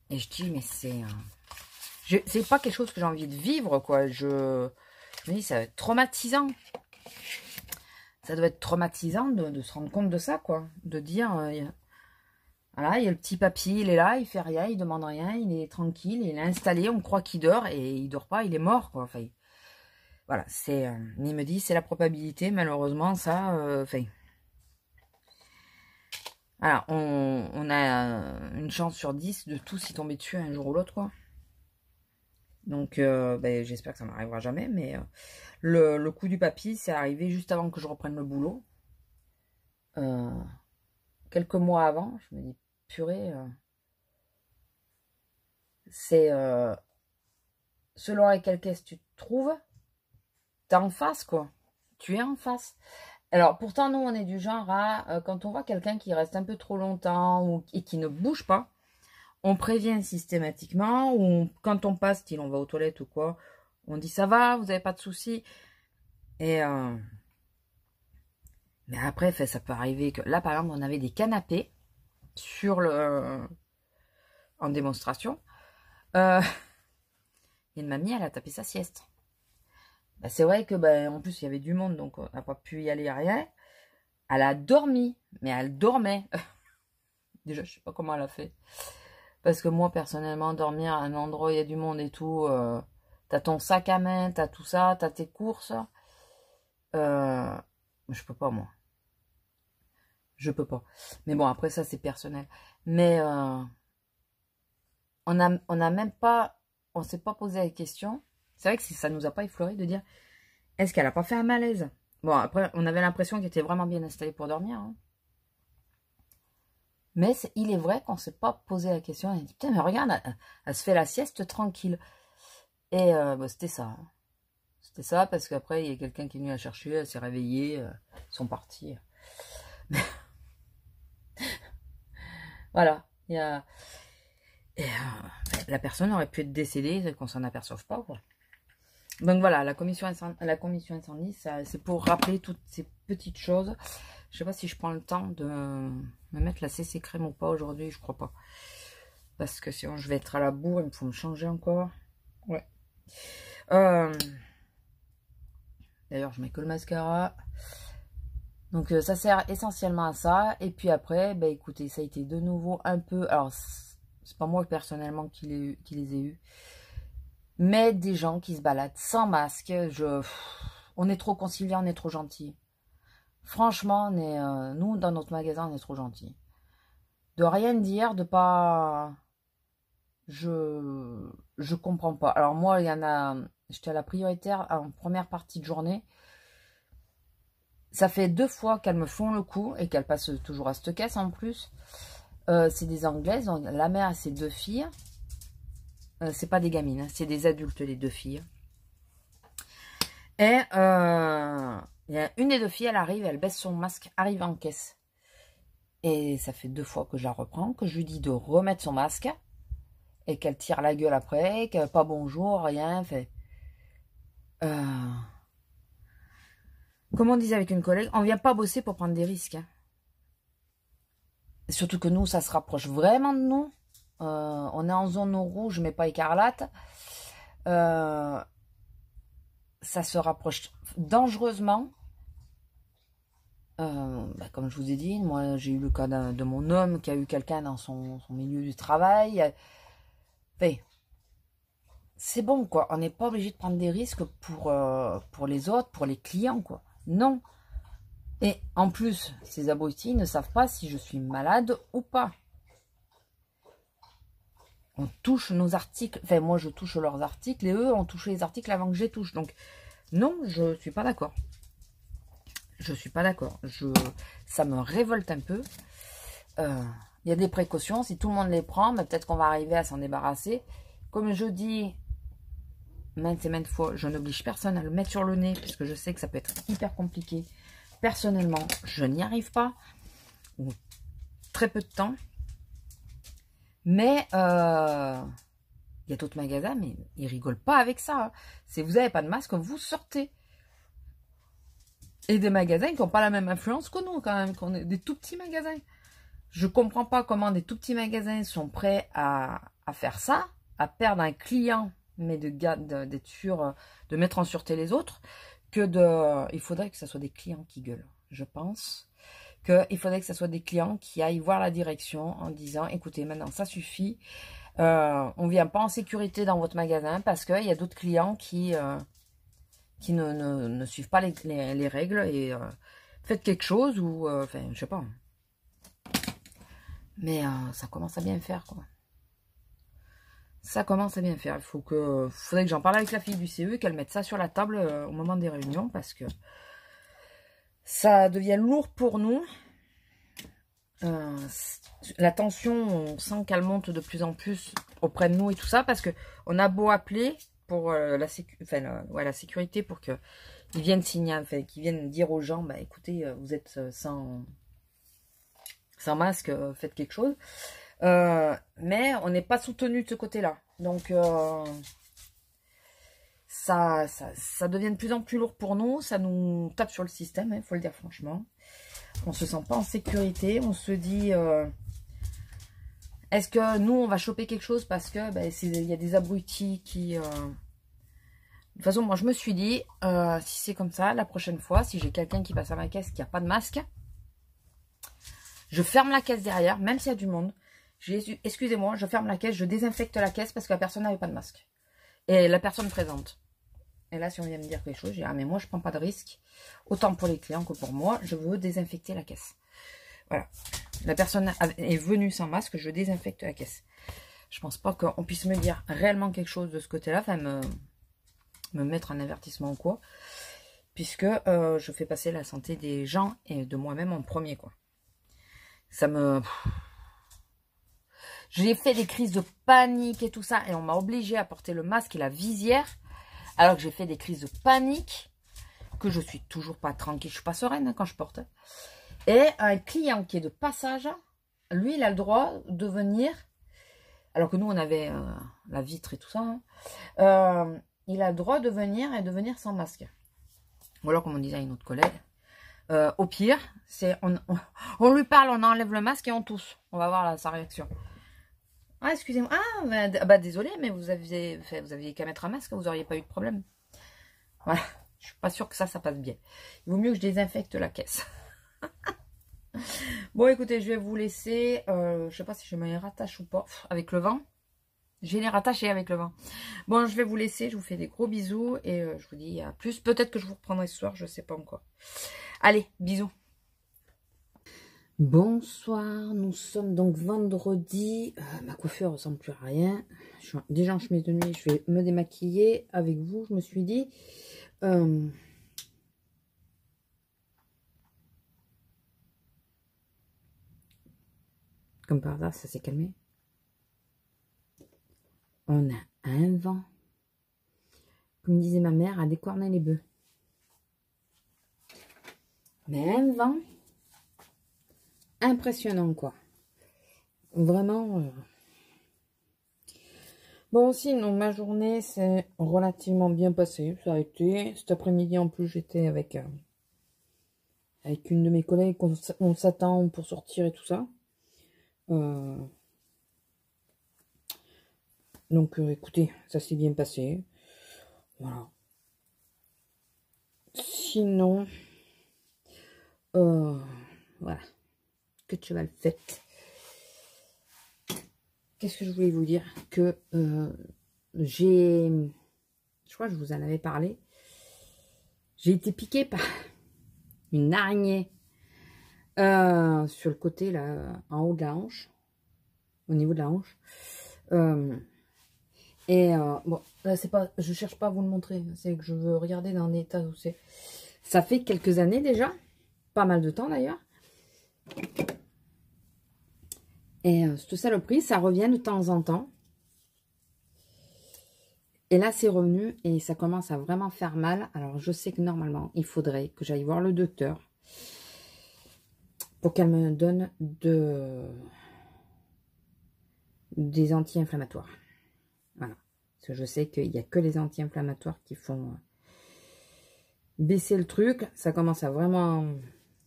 Et je dis, mais c'est pas quelque chose que j'ai envie de vivre, quoi. Je me dis, ça va être traumatisant. Ça doit être traumatisant de se rendre compte de ça, quoi. De dire, voilà, il y a le petit papy, il est là, il fait rien, il demande rien, il est tranquille, il est installé, on croit qu'il dort, et il dort pas, il est mort, quoi. Enfin, voilà, c'est... il me dit, c'est la probabilité, malheureusement, ça... alors, on a une chance sur 10 de tous y tomber dessus un jour ou l'autre, quoi. Donc, j'espère que ça m'arrivera jamais, mais le coup du papy, c'est arrivé juste avant que je reprenne le boulot. Quelques mois avant, je me dis, purée, c'est... selon à quelle caisse tu te trouves, t'es en face, quoi. Tu es en face. Alors, pourtant, nous, on est du genre à, quand on voit quelqu'un qui reste un peu trop longtemps et qui ne bouge pas, on prévient systématiquement, ou quand on passe, qu'il on va aux toilettes ou quoi, on dit ça va, vous n'avez pas de soucis. Et mais après, ça peut arriver que là, par exemple, on avait des canapés en démonstration. Et une mamie, elle a tapé sa sieste. C'est vrai que en plus il y avait du monde, donc on n'a pas pu y aller à rien. Elle a dormi, mais elle dormait. Déjà, je sais pas comment elle a fait. Parce que moi, personnellement, dormir à un endroit où il y a du monde et tout, t'as ton sac à main, t'as tout ça, t'as tes courses. Je peux pas, moi. Je peux pas. Mais bon, après ça, c'est personnel. Mais on a même pas, on s'est pas posé la question. C'est vrai que ça nous a pas effleuré de dire, est-ce qu'elle a pas fait un malaise? Bon, après, on avait l'impression qu'elle était vraiment bien installée pour dormir. Hein. Mais il est vrai qu'on s'est pas posé la question. Elle dit, putain, mais regarde, elle se fait la sieste tranquille. Et c'était ça. Hein. C'était ça, parce qu'après, il y a quelqu'un qui est venu la chercher, elle s'est réveillée, ils sont partis. Voilà. Il y a... Et, la personne aurait pu être décédée, qu'on s'en aperçoive pas, quoi. Donc voilà, la commission incendie, c'est pour rappeler toutes ces petites choses. Je sais pas si je prends le temps de me mettre la CC crème ou pas aujourd'hui, je crois pas. Parce que sinon je vais être à la bourre, il me faut me changer encore. Ouais. D'ailleurs, je mets que le mascara. Donc ça sert essentiellement à ça. Et puis après, bah écoutez, ça a été de nouveau un peu... Alors, c'est pas moi personnellement qui les ai eus. Mais des gens qui se baladent sans masque. On est trop conciliants, on est trop gentils. Franchement, nous, dans notre magasin, on est trop gentils. De rien dire, de pas... Je comprends pas. Alors moi, il y en a... J'étais à la prioritaire en première partie de journée. Ça fait 2 fois qu'elles me font le coup et qu'elles passent toujours à cette caisse en plus. C'est des Anglaises. Donc la mère a ses 2 filles. C'est pas des gamines, hein, c'est des adultes, les 2 filles. Et il y a une des 2 filles, elle arrive, elle baisse son masque, arrive en caisse. Et ça fait 2 fois que je la reprends, que je lui dis de remettre son masque. Et qu'elle tire la gueule après, qu'elle pas bonjour, rien. Fait. Comme on disait avec une collègue, on vient pas bosser pour prendre des risques. Hein. Surtout que nous, ça se rapproche vraiment de nous. On est en zone rouge, mais pas écarlate. Ça se rapproche dangereusement. Comme je vous ai dit, moi j'ai eu le cas de mon homme qui a eu quelqu'un dans son milieu du travail. Enfin, c'est bon quoi, on n'est pas obligé de prendre des risques pour les autres, pour les clients quoi. Non. Et en plus, ces abrutis ne savent pas si je suis malade ou pas. On touche nos articles, enfin moi je touche leurs articles et eux ont touché les articles avant que je les touche. Donc non, je suis pas d'accord. Je suis pas d'accord. Ça me révolte un peu. Il y a des précautions. Si tout le monde les prend, peut-être qu'on va arriver à s'en débarrasser. Comme je dis maintes et maintes fois, je n'oblige personne à le mettre sur le nez, puisque je sais que ça peut être hyper compliqué. Personnellement, je n'y arrive pas. Ou très peu de temps. Mais il y a d'autres magasins, mais ils rigolent pas avec ça. Hein. Si vous n'avez pas de masque, vous sortez. Et des magasins qui n'ont pas la même influence que nous, quand même, qu'on est des tout petits magasins. Je comprends pas comment des tout petits magasins sont prêts à faire ça, à perdre un client, mais d'être sûr de mettre en sûreté les autres, il faudrait que ce soit des clients qui gueulent. Je pense qu'il faudrait que ce soit des clients qui aillent voir la direction en disant, écoutez, maintenant ça suffit, on ne vient pas en sécurité dans votre magasin parce qu'il y a d'autres clients qui ne suivent pas les règles et faites quelque chose ou, enfin, je sais pas. Mais ça commence à bien faire, quoi. Ça commence à bien faire. Faudrait que j'en parle avec la fille du CE, qu'elle mette ça sur la table au moment des réunions, parce que ça devient lourd pour nous. La tension, on sent qu'elle monte de plus en plus auprès de nous et tout ça, parce que on a beau appeler pour la sécurité, pour qu'ils viennent signer, enfin, qu'ils viennent dire aux gens, bah écoutez, vous êtes sans masque, faites quelque chose. Mais on n'est pas soutenu de ce côté-là. Donc, ça devient de plus en plus lourd pour nous. Ça nous tape sur le système, il faut le dire franchement. On se sent pas en sécurité. On se dit, est-ce que nous, on va choper quelque chose parce que il y a des abrutis qui... De toute façon, moi, je me suis dit, si c'est comme ça, la prochaine fois, si j'ai quelqu'un qui passe à ma caisse qui n'a pas de masque, je ferme la caisse derrière, même s'il y a du monde. Excusez-moi, je ferme la caisse, je désinfecte la caisse parce que la personne n'avait pas de masque. Et la personne présente. Et là, si on vient me dire quelque chose, je dis, ah mais moi, je prends pas de risque. Autant pour les clients que pour moi, je veux désinfecter la caisse. Voilà. La personne est venue sans masque, je désinfecte la caisse. Je pense pas qu'on puisse me dire réellement quelque chose de ce côté-là, enfin me mettre un avertissement ou quoi. Puisque je fais passer la santé des gens et de moi-même en premier, quoi. Ça me... J'ai fait des crises de panique et tout ça. Et on m'a obligé à porter le masque et la visière. Alors que j'ai fait des crises de panique. Que je suis toujours pas tranquille. Je suis pas sereine quand je porte. Et un client qui est de passage. Lui, il a le droit de venir. Alors que nous, on avait la vitre et tout ça. Hein, il a le droit de venir et de venir sans masque. Ou alors, comme on disait à une autre collègue, au pire, c'est on lui parle, on enlève le masque et on tousse. On va voir sa réaction. Ah, excusez-moi. Ah, bah désolé, mais vous aviez qu'à mettre un masque, vous n'auriez pas eu de problème. Voilà. Je suis pas sûre que ça passe bien. Il vaut mieux que je désinfecte la caisse. Bon, écoutez, je vais vous laisser. Je sais pas si je me les rattache ou pas. Avec le vent. J'ai les rattachés avec le vent. Bon, je vais vous laisser. Je vous fais des gros bisous. Et je vous dis à plus. Peut-être que je vous reprendrai ce soir. Je sais pas encore. Allez, bisous. Bonsoir. Nous sommes donc vendredi. Ma coiffure ressemble plus à rien. Je suis déjà en chemise de nuit. Je vais me démaquiller avec vous. Je me suis dit... Comme par hasard, ça s'est calmé. On a un vent. Comme disait ma mère, à décorner les bœufs. Mais un vent impressionnant, quoi. Vraiment. Bon, sinon, ma journée s'est relativement bien passée. Ça a été. Cet après-midi, en plus, j'étais avec une de mes collègues. On s'attend pour sortir et tout ça. Donc, écoutez, ça s'est bien passé. Voilà. Sinon, voilà. Que de cheval fait. Qu'est-ce que je voulais vous dire? Que je crois que je vous en avais parlé. J'ai été piquée par une araignée sur le côté, là, en haut de la hanche. Au niveau de la hanche. Bon, là, c'est pas, je cherche pas à vous le montrer, c'est que je veux regarder dans l'état où c'est. Ça fait quelques années déjà, pas mal de temps d'ailleurs. Et cette saloperie, ça revient de temps en temps. Et là, c'est revenu et ça commence à vraiment faire mal. Alors, je sais que normalement, il faudrait que j'aille voir le docteur pour qu'elle me donne des anti-inflammatoires. Voilà. Parce que je sais qu'il n'y a que les anti-inflammatoires qui font baisser le truc. Ça commence à vraiment...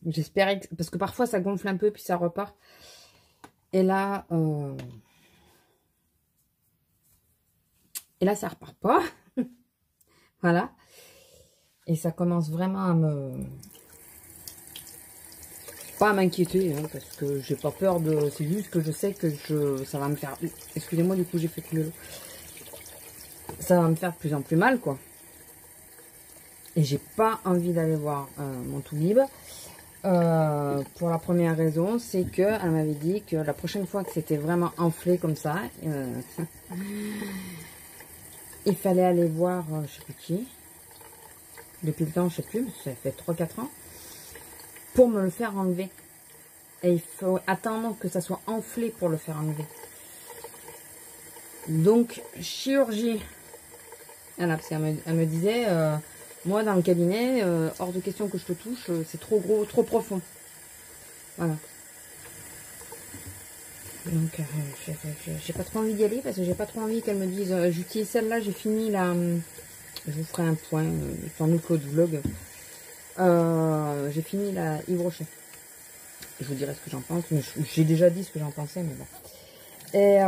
J'espère... Parce que parfois, ça gonfle un peu, puis ça repart. Et là... Et là, ça repart pas. Voilà. Et ça commence vraiment à me... Pas à m'inquiéter, hein, parce que j'ai pas peur de... C'est juste que je sais que ça va me faire... Excusez-moi, du coup, j'ai fait couler l'eau. Ça va me faire de plus en plus mal, quoi. Et j'ai pas envie d'aller voir mon toubib. Pour la première raison, c'est que elle m'avait dit que la prochaine fois que c'était vraiment enflé comme ça, il fallait aller voir, je sais plus qui. Depuis le temps, je sais plus, ça fait 3-4 ans. Pour me le faire enlever. Et il faut attendre que ça soit enflé pour le faire enlever. Donc, chirurgie. Voilà, parce qu'elle me disait, moi dans le cabinet, hors de question que je te touche, c'est trop gros, trop profond. Voilà. Donc, j'ai pas trop envie d'y aller parce que j'ai pas trop envie qu'elle me dise, j'utilise celle-là, j'ai fini la... je vous ferai un point, sans doute l'autre vlog. J'ai fini la Yves Rocher. Je vous dirai ce que j'en pense. J'ai déjà dit ce que j'en pensais, mais bon. Et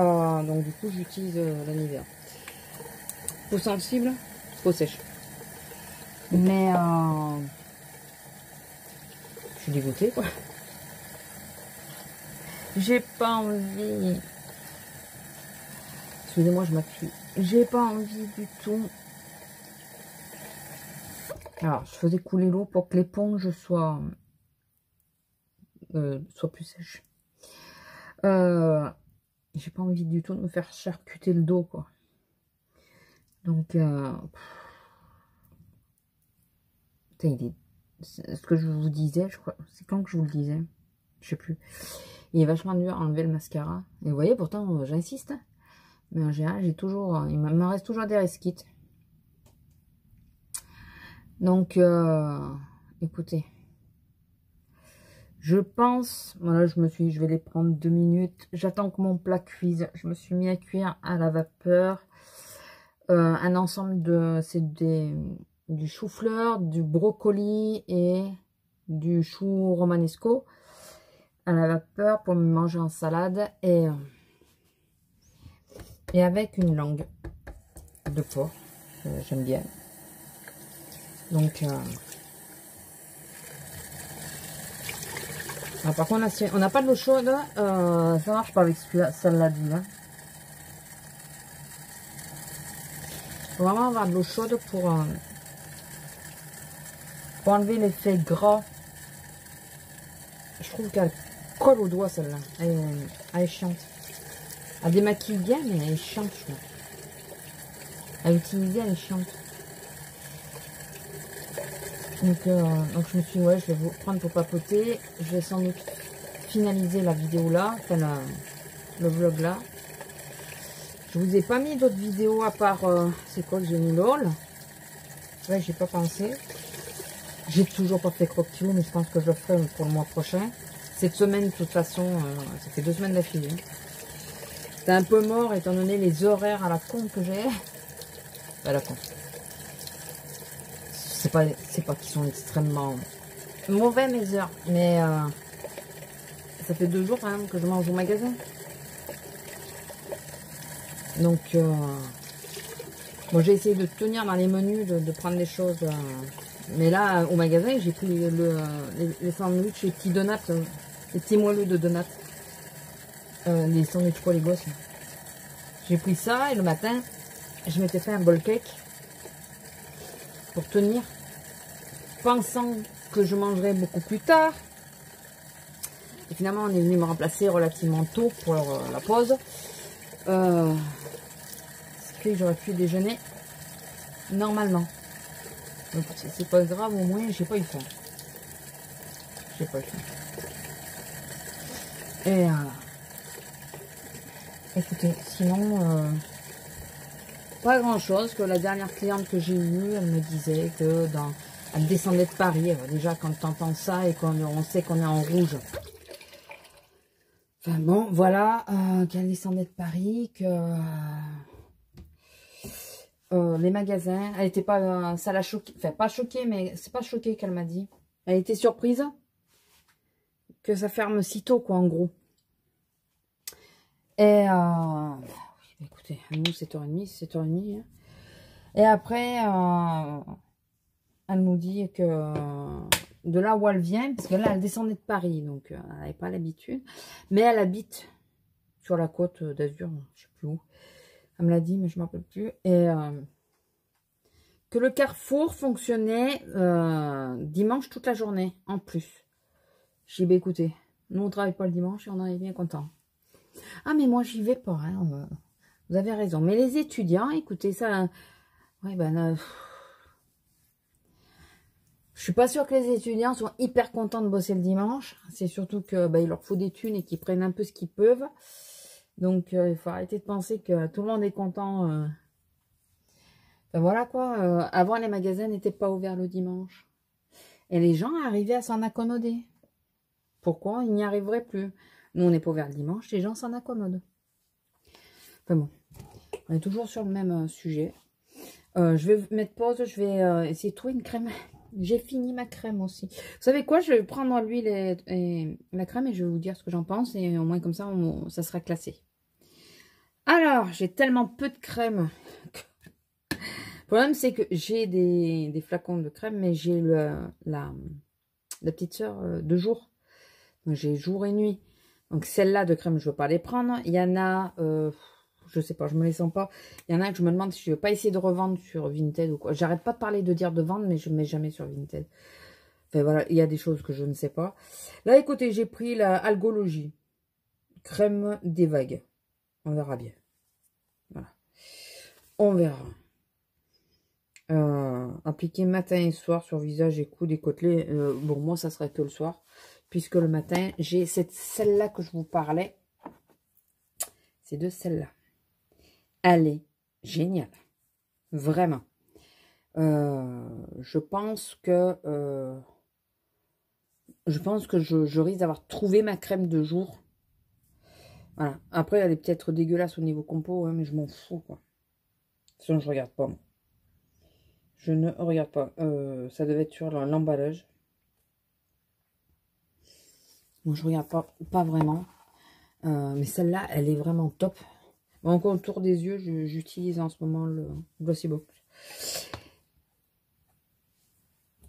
donc du coup, j'utilise la Nivea. Peau sensible, peau sèche. Mais je suis dégoûtée, quoi. J'ai pas envie. Excusez-moi, je m'appuie. J'ai pas envie du tout. Alors, je faisais couler l'eau pour que l'éponge soit plus sèche. J'ai pas envie du tout de me faire charcuter le dos, quoi. Donc, ce que je vous disais, je crois, c'est quand que je vous le disais, je sais plus. Il est vachement dur à enlever le mascara. Et vous voyez, pourtant, j'insiste. Mais en général, il me reste toujours des resquites. Donc, écoutez. Je pense, voilà, je vais les prendre 2 minutes. J'attends que mon plat cuise. Je me suis mis à cuire à la vapeur. un ensemble de... C'est du chou-fleur, du brocoli et du chou romanesco à la vapeur pour me manger en salade et avec une langue de porc. J'aime bien. Donc, alors, par contre, on n'a pas de l'eau chaude. Ça marche pas avec celle-là. Faut vraiment avoir de l'eau chaude pour enlever l'effet gras. Je trouve qu'elle colle au doigt, celle-là. Elle est chiante. Elle démaquille bien, mais elle est chiante, je trouve. À utiliser, elle est chiante. Donc je me suis dit, ouais, je vais vous prendre pour papoter. Je vais sans doute finaliser la vidéo là, enfin le vlog là. Je vous ai pas mis d'autres vidéos à part, c'est quoi que j'ai mis l'haul. Ouais, j'ai pas pensé. J'ai toujours pas fait croque-tuyau, mais je pense que je le ferai pour le mois prochain. Cette semaine, de toute façon, ça fait 2 semaines d'affilée. C'est un peu mort étant donné les horaires à la con que j'ai. À la con. C'est pas qu'ils sont extrêmement mauvais mes heures, mais ça fait 2 jours quand même que je mange au magasin. Donc, bon, j'ai essayé de tenir dans les menus, de prendre des choses. Mais là, au magasin, j'ai pris les sandwichs, les petits donuts, les petits moelleux de donuts. Les sandwichs pour les gosses. J'ai pris ça et le matin, je m'étais fait un bol cake pour tenir, pensant que je mangerais beaucoup plus tard. Et finalement, on est venu me remplacer relativement tôt pour la pause. Ce qui fait que j'aurais pu déjeuner normalement. Donc c'est pas grave, au moins j'ai pas eu faim. J'ai pas eu faim. Et écoutez, sinon pas grand chose. Que la dernière cliente que j'ai eue, elle me disait que elle descendait de Paris. Alors déjà quand tu entends ça et qu'on sait qu'on est en rouge. Enfin bon, voilà, qu'elle descendait de Paris, que les magasins, elle était pas, ça l'a choquée, enfin pas choquée, mais c'est pas choquée qu'elle m'a dit. Elle était surprise que ça ferme si tôt, quoi, en gros. Et oui, écoutez, nous 7h30, c'est 7h30. Hein. Et après, elle nous dit que de là où elle vient, parce que là, elle descendait de Paris, donc elle n'avait pas l'habitude, mais elle habite sur la côte d'Azur, je sais plus où. Elle me l'a dit, mais je ne m'en rappelle plus. Et que le Carrefour fonctionnait dimanche toute la journée, en plus. J'ai dit, bah, écoutez, nous on travaille pas le dimanche et on en est bien content. Ah, mais moi j'y vais pas, hein, vous avez raison. Mais les étudiants, écoutez, ça... Ouais, ben... je suis pas sûre que les étudiants soient hyper contents de bosser le dimanche. C'est surtout que il leur faut des thunes et qu'ils prennent un peu ce qu'ils peuvent. Donc, il faut arrêter de penser que tout le monde est content... Ben voilà quoi, avant les magasins n'étaient pas ouverts le dimanche. Et les gens arrivaient à s'en accommoder. Pourquoi ils n'y arriveraient plus? Nous on n'est pas ouvert le dimanche, les gens s'en accommodent. Enfin bon, on est toujours sur le même sujet. Je vais mettre pause, je vais essayer de trouver une crème. J'ai fini ma crème aussi. Vous savez quoi, je vais prendre l'huile et la crème et je vais vous dire ce que j'en pense. Et au moins comme ça, ça sera classé. Alors, j'ai tellement peu de crème. Le problème, c'est que j'ai des flacons de crème, mais j'ai la petite sœur de jour. Donc, j'ai jour et nuit. Donc, celle-là de crème, je ne veux pas les prendre. Il y en a, je sais pas, je me les sens pas. Il y en a que je me demande si je ne veux pas essayer de revendre sur Vinted ou quoi. J'arrête pas de parler de dire de vendre, mais je ne mets jamais sur Vinted. Enfin, voilà, il y a des choses que je ne sais pas. Là, écoutez, j'ai pris la Algologie. Crème des vagues. On verra bien. Voilà. On verra. Appliquer matin et soir sur visage et coudes et côtelets. Bon, moi, ça serait que le soir. Puisque le matin, j'ai celle-là que je vous parlais. C'est de celle-là. Elle est géniale. Vraiment. Je pense que je risque d'avoir trouvé ma crème de jour. Voilà. Après, elle est peut-être dégueulasse au niveau compo, hein, mais je m'en fous, quoi. façon, je regarde pas, moi. Je ne regarde pas. Ça devait être sur l'emballage. Bon, je regarde pas vraiment. Mais celle-là, elle est vraiment top. Bon, encore autour des yeux, j'utilise en ce moment le Glossy Box.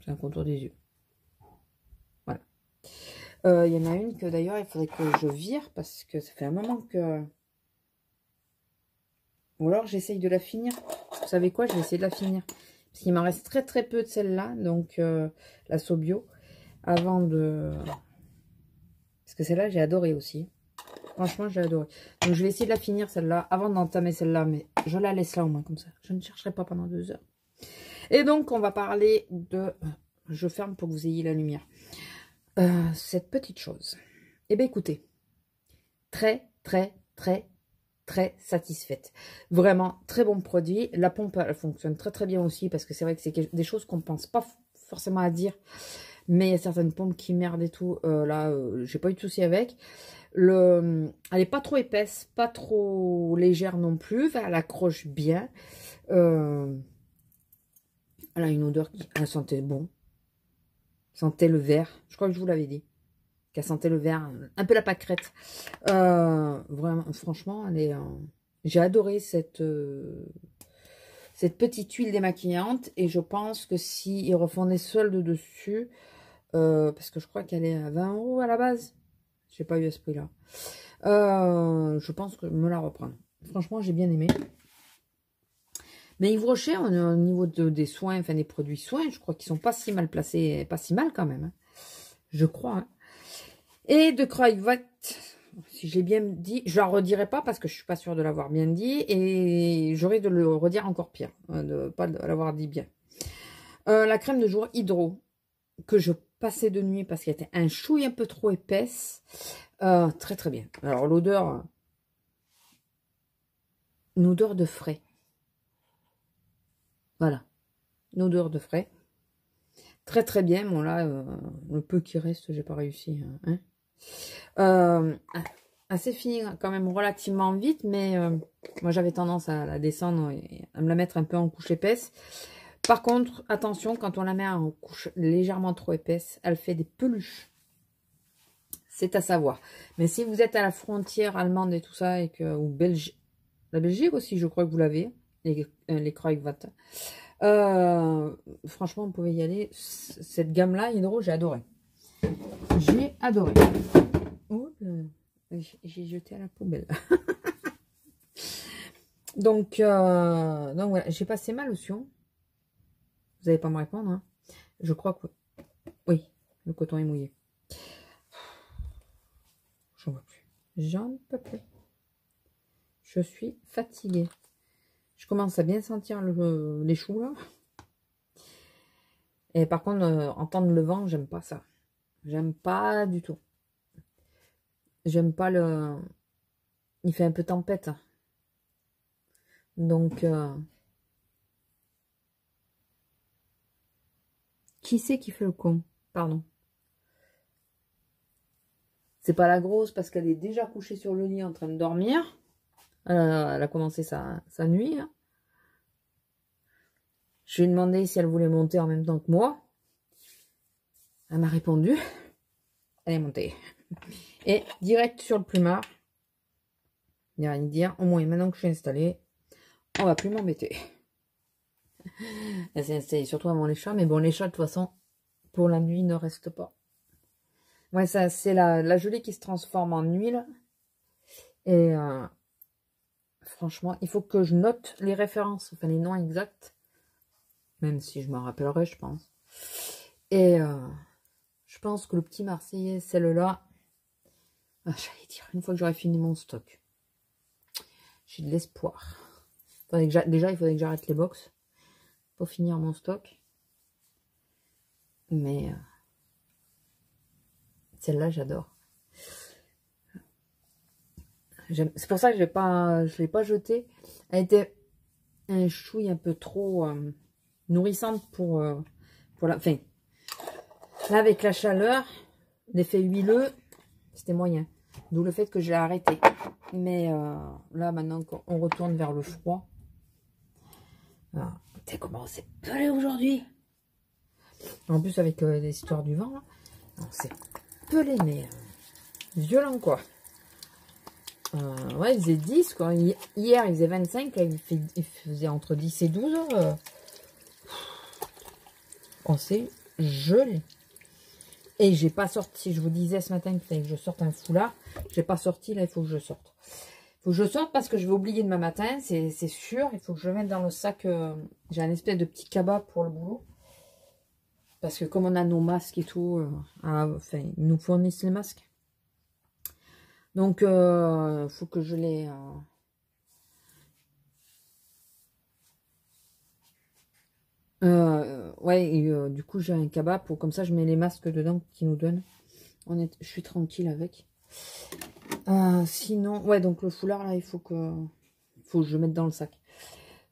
C'est un contour des yeux. Voilà. Il y en a une que d'ailleurs, il faudrait que je vire parce que ça fait un moment que... Ou alors, j'essaye de la finir. Vous savez quoi? Je vais essayer de la finir. Parce qu'il m'en reste très très peu de celle-là. Donc, la Sobio. Avant de... Parce que celle-là, j'ai adoré aussi. Franchement, j'ai adoré. Donc, je vais essayer de la finir, celle-là, avant d'entamer celle-là. Mais je la laisse là, au moins, comme ça. Je ne chercherai pas pendant 2 heures. Et donc, on va parler de... Je ferme pour que vous ayez la lumière. Cette petite chose. Eh bien, écoutez. Très, très, très, très satisfaite. Vraiment, très bon produit. La pompe, elle fonctionne très, très bien aussi. Parce que c'est vrai que c'est des choses qu'on ne pense pas forcément à dire. Mais il y a certaines pompes qui merdent et tout. Là, j'ai pas eu de souci avec. Elle est pas trop épaisse, pas trop légère non plus. Enfin, elle accroche bien. Elle a une odeur qui... Elle sentait bon. Sentait le verre. Je crois que je vous l'avais dit. Qu'elle sentait le verre. Un peu la pâquerette. Vraiment, franchement, elle est... J'ai adoré cette petite huile démaquillante. Et je pense que s'ils refont des soldes dessus... parce que je crois qu'elle est à 20 € à la base. J'ai pas eu à ce prix-là. Je pense que je me la reprendre. Franchement, j'ai bien aimé. Mais Yves Rocher, au niveau des soins, enfin des produits soins, je crois qu'ils sont pas si mal placés, pas si mal quand même. Hein. Je crois. Hein. Et de Kruidvat, si j'ai bien dit, je la redirai pas parce que je suis pas sûre de l'avoir bien dit. Et j'aurais de le redire encore pire, de pas l'avoir dit bien. La crème de jour Hydro, que je passais de nuit parce qu'elle était un chouille un peu trop épaisse. Très très bien. Alors l'odeur, une odeur de frais. Voilà, une odeur de frais. Très très bien. Bon là, le peu qui reste, j'ai pas réussi. Hein. Assez fini quand même relativement vite, mais moi j'avais tendance à la descendre et à me la mettre un peu en couche épaisse. Par contre, attention, quand on la met en couche légèrement trop épaisse, elle fait des peluches. C'est à savoir. Mais si vous êtes à la frontière allemande et tout ça, et que, ou Belgique, la Belgique aussi, je crois que vous l'avez, les Kruidvat. Franchement, vous pouvez y aller. Cette gamme-là, Hydro, j'ai adoré. J'ai adoré. Oh, j'ai jeté à la poubelle. donc voilà, j'ai passé ma lotion. Vous n'allez pas me répondre. Hein. Je crois que... Oui, le coton est mouillé. J'en peux plus. J'en peux plus. Je suis fatiguée. Je commence à bien sentir les choux là. Et par contre, entendre le vent, j'aime pas ça. J'aime pas du tout. J'aime pas le... Il fait un peu tempête. Donc... Qui c'est qui fait le con? Pardon. C'est pas la grosse parce qu'elle est déjà couchée sur le lit en train de dormir. Elle a commencé sa nuit. Hein. Je lui ai demandé si elle voulait monter en même temps que moi. Elle m'a répondu. Elle est montée. Et direct sur le plumard. Il n'y a rien à dire. Au moins, maintenant que je suis installée, on va plus m'embêter. Elle s'est installée surtout avant les chats. Mais bon, les chats, de toute façon, pour la nuit, ne restent pas. Ouais, ça, c'est la gelée qui se transforme en huile. Et franchement, il faut que je note les références, enfin les noms exacts. Même si je m'en rappellerai, je pense. Et je pense que le petit Marseillais, celle-là, j'allais dire, une fois que j'aurai fini mon stock, j'ai de l'espoir. Déjà, il faudrait que j'arrête les box pour finir mon stock. Mais celle-là, j'adore. C'est pour ça que je l'ai pas jetée. Elle était un chouille un peu trop nourrissante pour la fin. Là, avec la chaleur, l'effet huileux, c'était moyen. D'où le fait que je l'ai arrêté. Mais là, maintenant qu'on retourne vers le froid, Ah, tu sais comment c'est pelé aujourd'hui. En plus, avec les histoires du vent, c'est pelé, mais violent, quoi. Ouais, il faisait 10, quoi. Hier, il faisait 25, là, il faisait entre 10 et 12 heures. On s'est gelé. Et j'ai pas sorti, je vous disais ce matin qu'il fallait que je sorte un foulard. J'ai pas sorti, là, il faut que je sorte. Il faut que je sorte parce que je vais oublier demain matin, c'est sûr. Il faut que je le mette dans le sac. J'ai un espèce de petit cabas pour le boulot. Parce que comme on a nos masques et tout, enfin, ils nous fournissent les masques. Donc, il faut que je les... ouais, et, du coup, j'ai un cabas pour... Comme ça, je mets les masques dedans qu'ils nous donnent. Je suis tranquille avec. Sinon, ouais, donc le foulard, là, il faut que je le mette dans le sac.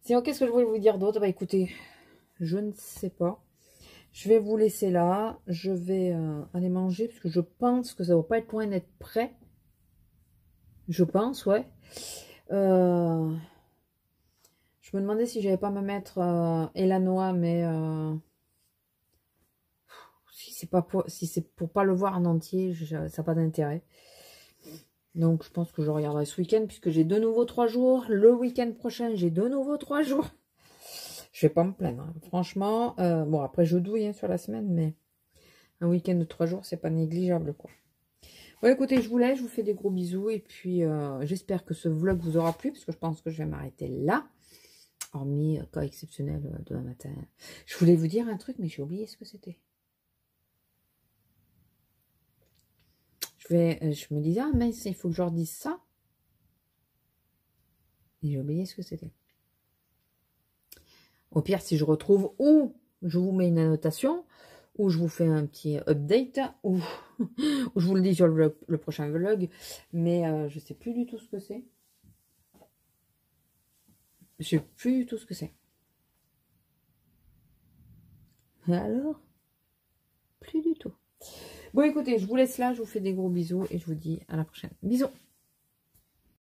Sinon, qu'est-ce que je voulais vous dire d'autre? Bah, écoutez, je ne sais pas. Je vais vous laisser là. Je vais aller manger parce que je pense que ça va pas être loin d'être prêt. Je pense, ouais. Je me demandais si j'allais pas me mettre Elanoa, mais si c'est pour pas le voir en entier, ça n'a pas d'intérêt. Donc je pense que je regarderai ce week-end puisque j'ai de nouveau 3 jours. Le week-end prochain, j'ai de nouveau 3 jours. Je vais pas me plaindre, hein. Franchement. Bon, après je douille hein, sur la semaine, mais un week-end de 3 jours, c'est pas négligeable, quoi. Bon, écoutez, je vous laisse, je vous fais des gros bisous. Et puis, j'espère que ce vlog vous aura plu, parce que je pense que je vais m'arrêter là. Hormis cas exceptionnel demain matin. Je voulais vous dire un truc, mais j'ai oublié ce que c'était. Je me disais, ah mince, il faut que je leur dise ça. Et j'ai oublié ce que c'était. Au pire, si je retrouve, ou je vous mets une annotation, ou je vous fais un petit update, ou je vous le dis sur le prochain vlog. Mais je sais plus du tout ce que c'est. Je sais plus du tout ce que c'est. Alors, plus du tout. Bon, écoutez, je vous laisse là. Je vous fais des gros bisous et je vous dis à la prochaine. Bisous.